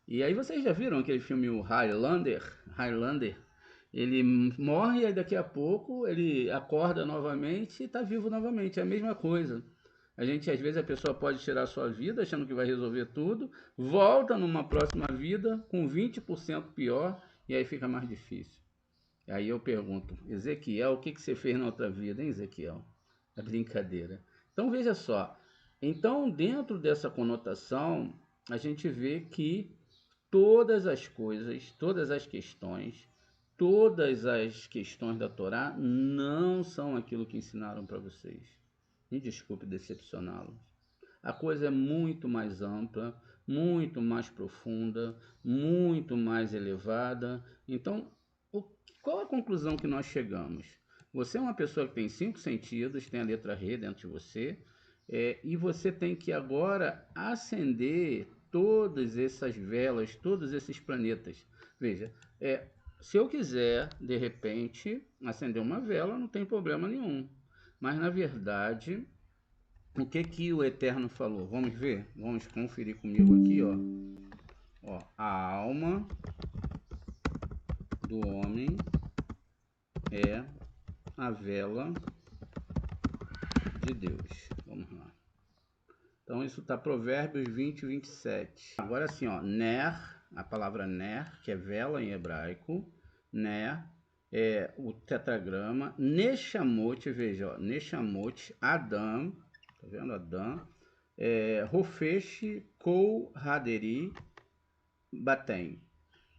E aí vocês já viram aquele filme o Highlander? Ele morre e daqui a pouco ele acorda novamente e está vivo novamente. É a mesma coisa. Às vezes a pessoa pode tirar a sua vida achando que vai resolver tudo, volta numa próxima vida com 20% pior e aí fica mais difícil. Aí eu pergunto, Ezequiel, o que você fez na outra vida, hein, Ezequiel? É brincadeira. Então veja só. Então, dentro dessa conotação, a gente vê que todas as coisas, todas as questões da Torá não são aquilo que ensinaram para vocês. Me desculpe decepcioná-los. A coisa é muito mais ampla, muito mais profunda, muito mais elevada. Então, qual a conclusão que nós chegamos? Você é uma pessoa que tem 5 sentidos, tem a letra R dentro de você, e você tem que agora acender todas essas velas, todos esses planetas. Veja, se eu quiser, de repente, acender uma vela, não tem problema nenhum. Mas, na verdade, o que o Eterno falou? Vamos ver? Vamos conferir comigo aqui, ó. A alma do homem é a vela de Deus. Vamos lá. Então isso está Provérbios 20, 27. Agora sim, ó, Ner, a palavra Ner, que é vela em hebraico, Ner é o tetragrama, Neshamot, veja, ó, Neshamot, Adam, tá vendo? Adam, Rofesh, Kol, Haderi, Batem.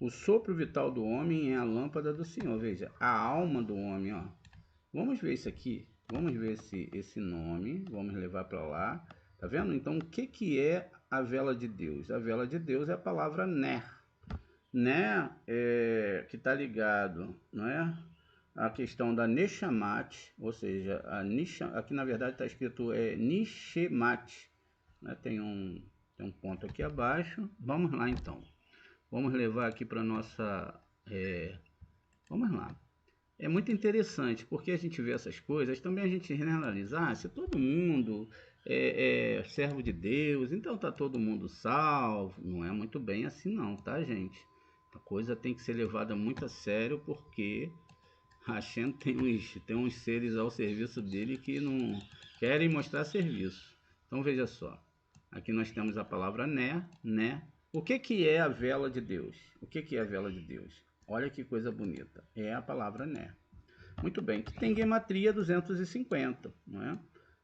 O sopro vital do homem é a lâmpada do Senhor, veja, a alma do homem, ó. Vamos ver isso aqui, vamos ver esse nome, vamos levar para lá. Tá vendo? Então, o que é a vela de Deus? A vela de Deus é a palavra Ner. Ner que está ligado, não é? A questão da Neshamat, ou seja, aqui na verdade está escrito Nishemat. Né? Tem um ponto aqui abaixo. Vamos lá então. Vamos levar aqui para nossa Vamos lá. É muito interessante, porque a gente vê essas coisas, também a gente generalizar, se todo mundo é servo de Deus, então tá todo mundo salvo. Não é muito bem assim não, tá, gente? A coisa tem que ser levada muito a sério, porque Hashem tem uns seres ao serviço dele que não querem mostrar serviço. Então veja só, aqui nós temos a palavra né. O que é a vela de Deus? O que é a vela de Deus? Olha que coisa bonita, é a palavra né. Muito bem, que tem gematria 250, não é?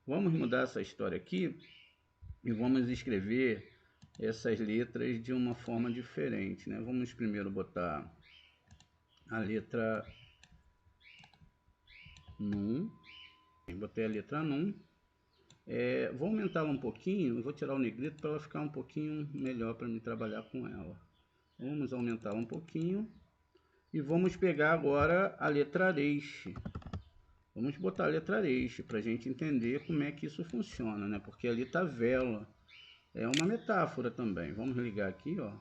Vamos mudar essa história aqui e vamos escrever essas letras de uma forma diferente, né? Vamos primeiro botar a letra Nun. Botei a letra Nun. Vou aumentá-la um pouquinho, vou tirar o negrito para ela ficar um pouquinho melhor para me trabalhar com ela. Vamos aumentá-la um pouquinho e vamos pegar agora a letra Reish. Vamos botar a letra Reish para a gente entender como é que isso funciona, né? Porque ali está vela. É uma metáfora também. Vamos ligar aqui, ó.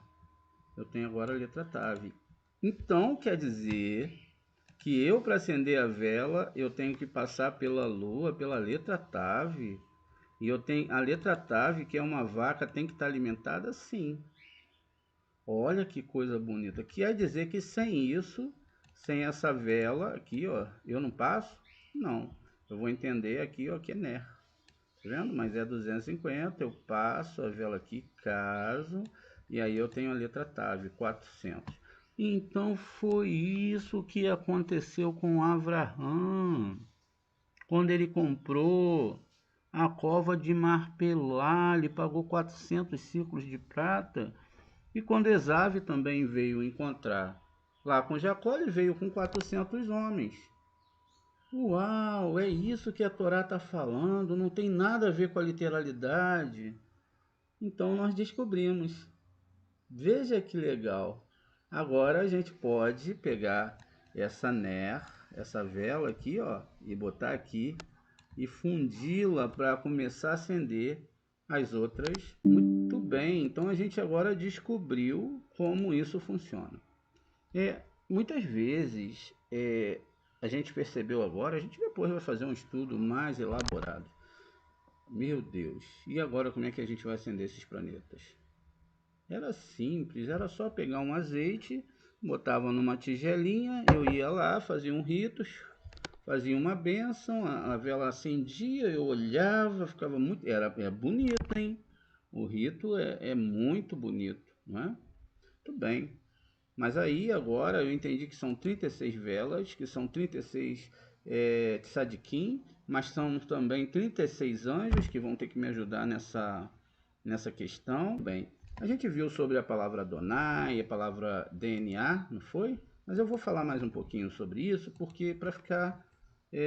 Eu tenho agora a letra Tav. Então, quer dizer que eu, para acender a vela, eu tenho que passar pela lua, pela letra Tav. E eu tenho a letra Tav, que é uma vaca, tem que estar alimentada sim. Olha que coisa bonita. Quer dizer que sem isso, sem essa vela aqui, ó, eu não passo? Não. Eu vou entender aqui, ó, que é Ner. Tá vendo? Mas é 250, eu passo a vela aqui, caso, e aí eu tenho a letra Tav, 400. Então foi isso que aconteceu com Avraham, quando ele comprou a cova de Marpelá, ele pagou 400 ciclos de prata. E quando Esav também veio encontrar lá com Jacó, ele veio com 400 homens. Uau, é isso que a Torá está falando, não tem nada a ver com a literalidade. Então nós descobrimos. Veja que legal. Agora a gente pode pegar essa ner, essa vela aqui, ó, e botar aqui e fundi-la para começar a acender as outras. Muito bem, então a gente agora descobriu como isso funciona. Muitas vezes a gente percebeu agora, a gente depois vai fazer um estudo mais elaborado. Meu Deus, e agora como é que a gente vai acender esses planetas? Era simples, era só pegar um azeite, botava numa tigelinha, eu ia lá, fazia um rito, fazia uma bênção, a vela acendia, eu olhava, ficava muito... É bonito, hein? O rito é muito bonito, não é? Muito bem. Mas aí agora eu entendi que são 36 velas, que são 36 tzadikim, mas são também 36 anjos que vão ter que me ajudar nessa questão. Bem, a gente viu sobre a palavra Adonai, a palavra DNA, não foi? Mas eu vou falar mais um pouquinho sobre isso, porque para ficar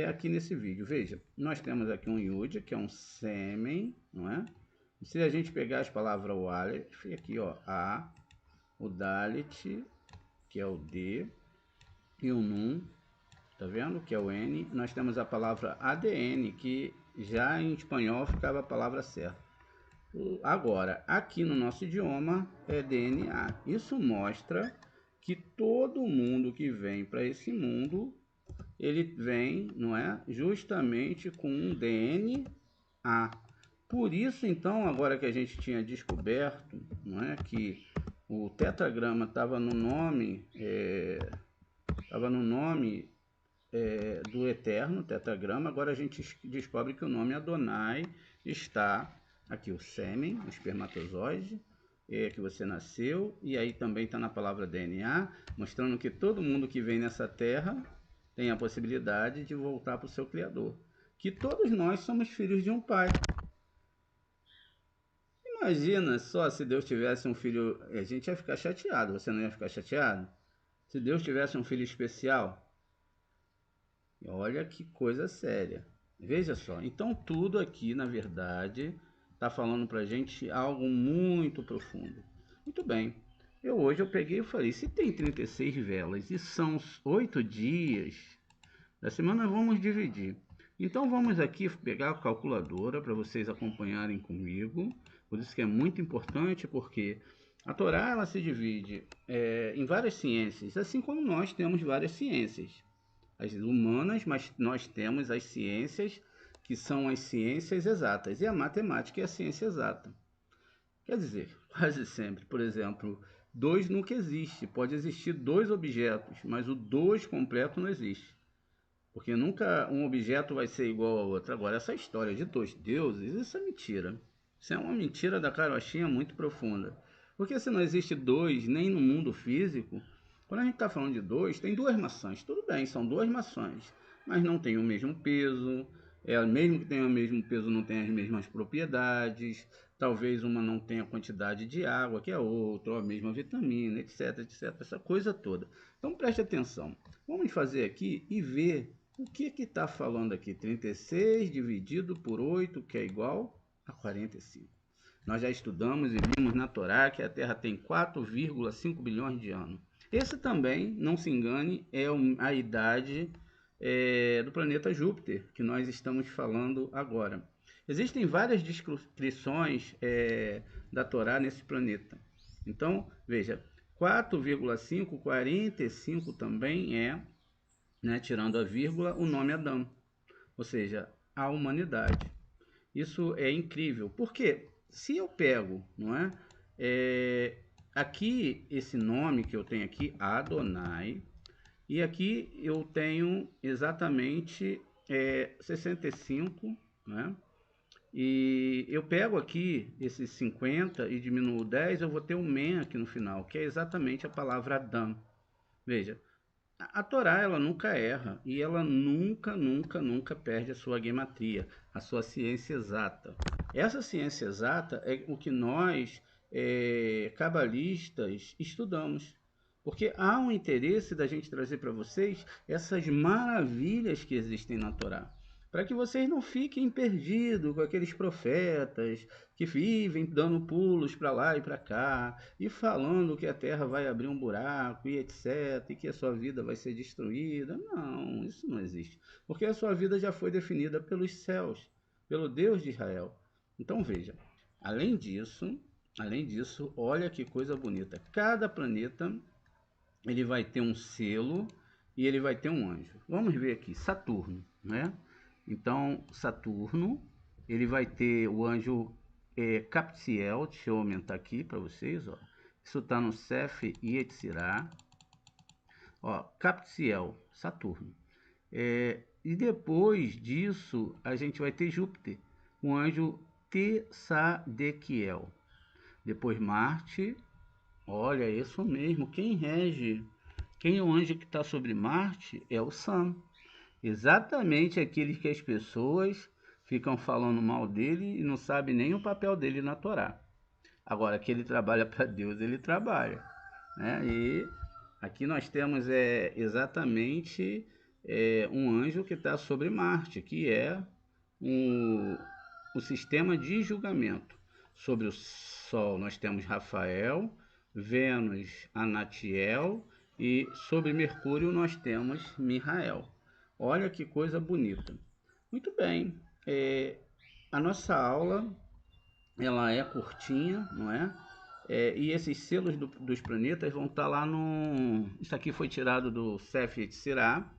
aqui nesse vídeo. Veja, nós temos aqui um Yud, que é um sêmen, não é? E se a gente pegar as palavras o Aleph, aqui ó, A, o Dalet, que é o D, e o Nun, tá vendo? Que é o N. Nós temos a palavra ADN, que já em espanhol ficava a palavra certa. Agora, aqui no nosso idioma é DNA. Isso mostra que todo mundo que vem para esse mundo, ele vem, não é? Justamente com um DNA. Por isso, então, agora que a gente tinha descoberto, não é, que o tetragrama estava no nome, do eterno tetragrama, agora a gente descobre que o nome Adonai está aqui, o sêmen, o espermatozoide, que você nasceu, e aí também está na palavra DNA, mostrando que todo mundo que vem nessa terra tem a possibilidade de voltar para o seu Criador. Que todos nós somos filhos de um pai. Imagina só se Deus tivesse um filho, a gente ia ficar chateado, você não ia ficar chateado? Se Deus tivesse um filho especial, olha que coisa séria. Veja só, então tudo aqui, na verdade, está falando para a gente algo muito profundo. Muito bem, hoje eu peguei e falei, se tem 36 velas e são 8 dias da semana, vamos dividir. Então vamos aqui pegar a calculadora para vocês acompanharem comigo. Por isso que é muito importante, porque A Torá ela se divide em várias ciências, assim como nós temos várias ciências, as humanas, mas nós temos as ciências que são as ciências exatas, e a matemática é a ciência exata. Quer dizer, quase sempre, por exemplo, 2 nunca existe. Pode existir dois objetos, mas o 2 completo não existe. Porque nunca um objeto vai ser igual ao outro. Agora, essa história de dois deuses, isso é mentira. Isso é uma mentira da carochinha muito profunda. Porque se não existe dois nem no mundo físico, quando a gente está falando de dois, tem duas maçãs. Tudo bem, são duas maçãs, mas não tem o mesmo peso. Mesmo que tenha o mesmo peso, não tem as mesmas propriedades. Talvez uma não tenha a quantidade de água que a outra, ou a mesma vitamina, etc, etc. Essa coisa toda. Então preste atenção. Vamos fazer aqui e ver o que está falando aqui? 36 dividido por 8, que é igual a 45. Nós já estudamos e vimos na Torá que a Terra tem 4,5 bilhões de anos. Esse também, não se engane, é a idade do planeta Júpiter, que nós estamos falando agora. Existem várias descrições da Torá nesse planeta. Então, veja, 4,5, 45 também é, né, tirando a vírgula, o nome Adão, ou seja, a humanidade. Isso é incrível, porque se eu pego, não é, aqui esse nome que eu tenho aqui, Adonai, e aqui eu tenho exatamente 65, né? E eu pego aqui esses 50 e diminuo 10, eu vou ter um men aqui no final, que é exatamente a palavra Adam. Veja, a Torá ela nunca erra e ela nunca, nunca, nunca perde a sua gematria, a sua ciência exata. Essa ciência exata é o que nós, cabalistas, estudamos. Porque há um interesse da gente trazer para vocês essas maravilhas que existem na Torá, para que vocês não fiquem perdidos com aqueles profetas que vivem dando pulos para lá e para cá e falando que a Terra vai abrir um buraco e etc, e que a sua vida vai ser destruída. Não, isso não existe, porque a sua vida já foi definida pelos céus, pelo Deus de Israel. Então veja, além disso, olha que coisa bonita. Cada planeta ele vai ter um selo e ele vai ter um anjo. Vamos ver aqui, Saturno, né? Então, Saturno, ele vai ter o anjo Captiel, deixa eu aumentar aqui para vocês, ó. Isso está no Cef e Yetzirah. Ó, Captiel, Saturno. E depois disso, a gente vai ter Júpiter, o anjo Tessadequiel. Depois Marte, olha, isso mesmo, quem é o anjo que está sobre Marte é o Sam. Exatamente aquele que as pessoas ficam falando mal dele e não sabem nem o papel dele na Torá. Agora, que ele trabalha para Deus, ele trabalha, né? E aqui nós temos exatamente um anjo que está sobre Marte, que é o sistema de julgamento. Sobre o Sol nós temos Rafael, Vênus, Anatiel, e sobre Mercúrio nós temos Mihael. Olha que coisa bonita. Muito bem, a nossa aula ela é curtinha, não é? E esses selos dos planetas vão estar lá no... Isso aqui foi tirado do Cef Yetzirah,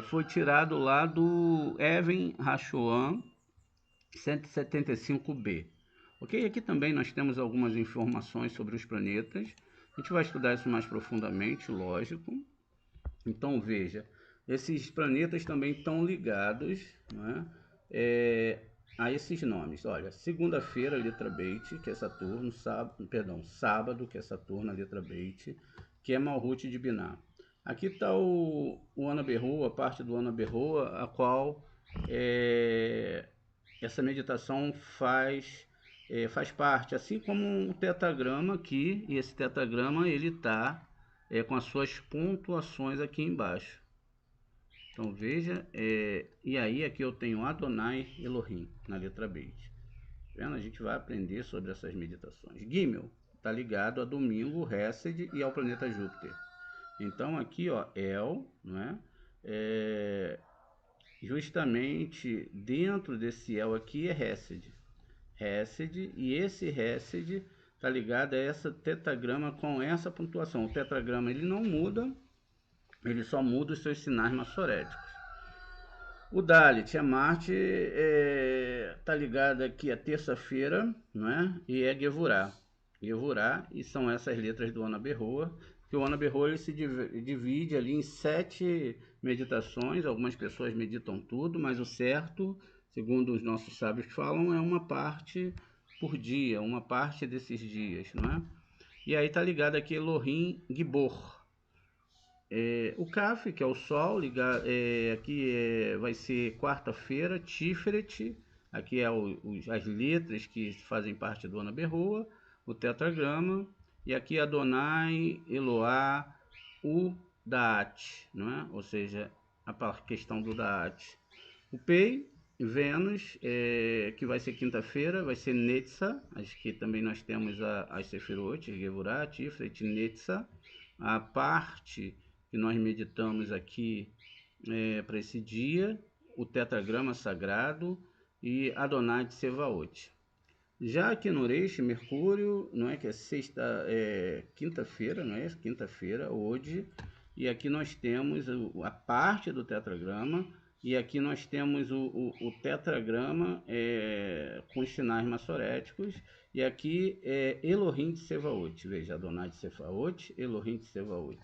foi tirado lá do Even Hashoam 175b. Ok? Aqui também nós temos algumas informações sobre os planetas. A gente vai estudar isso mais profundamente, lógico. Então veja, esses planetas também estão ligados, não é? A esses nomes. Olha, segunda-feira, letra Beit, que é Saturno, sábado, que é Saturno, a letra Beit, que é Malhut de Binah. Aqui está o Ana Berroa, a parte do Ana Berroa, a qual essa meditação faz parte, assim como um tetagrama aqui, e esse tetagrama ele está com as suas pontuações aqui embaixo. Então veja, e aí aqui eu tenho Adonai Elohim, na letra B. Vendo? A gente vai aprender sobre essas meditações. Gimel está ligado a domingo, Hesed e ao planeta Júpiter. Então aqui, ó, El, não é? Justamente dentro desse El aqui é Hesed. Hesed, e esse Hesed está ligado a essa tetragrama com essa pontuação. O tetragrama ele não muda, ele só muda os seus sinais maçoréticos. O Dalit, a Marte, tá ligado aqui a terça-feira, não é? E é Gevurah. Gevurah, e são essas letras do Anaberroa, que o Anaberroa ele se divide ali em 7 meditações. Algumas pessoas meditam tudo, mas o certo, segundo os nossos sábios falam, é uma parte por dia, uma parte desses dias, não é? E aí tá ligado aqui Elohim Gibor. O Kaf, que é o Sol, aqui vai ser quarta-feira, Tiferet, aqui as letras que fazem parte do Anaberroa, o tetragrama, e aqui Adonai, Eloá, o Daat, não é? Ou seja, a questão do Daat. O Pei, Vênus, que vai ser quinta-feira, vai ser Netza, acho que também nós temos as Sefirot, Gevurah, Tiferet, Netza, a parte que nós meditamos aqui para esse dia, o tetragrama sagrado e Adonai de Sevaot. Já aqui no Reish, Mercúrio, não é que quinta-feira, não é? Quinta-feira, hoje, e aqui nós temos a parte do tetragrama, e aqui nós temos o tetragrama com os sinais maçoréticos, e aqui é Elohim de Sevaot, veja, Adonai de Sevaot, Elohim de Sevaot.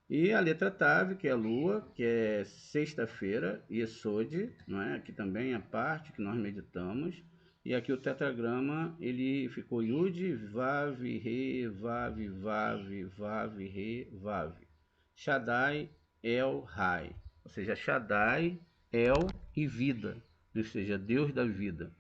E a letra Tav, que é a Lua, que é sexta-feira, Yesod, não é? Aqui também a parte que nós meditamos. E aqui o tetragrama, ele ficou Yud, Vav, Re, Vav, Vav, Vav, Re, Vav. Shaddai, El, Rai. Ou seja, Shaddai, El e vida. Ou seja, Deus da vida.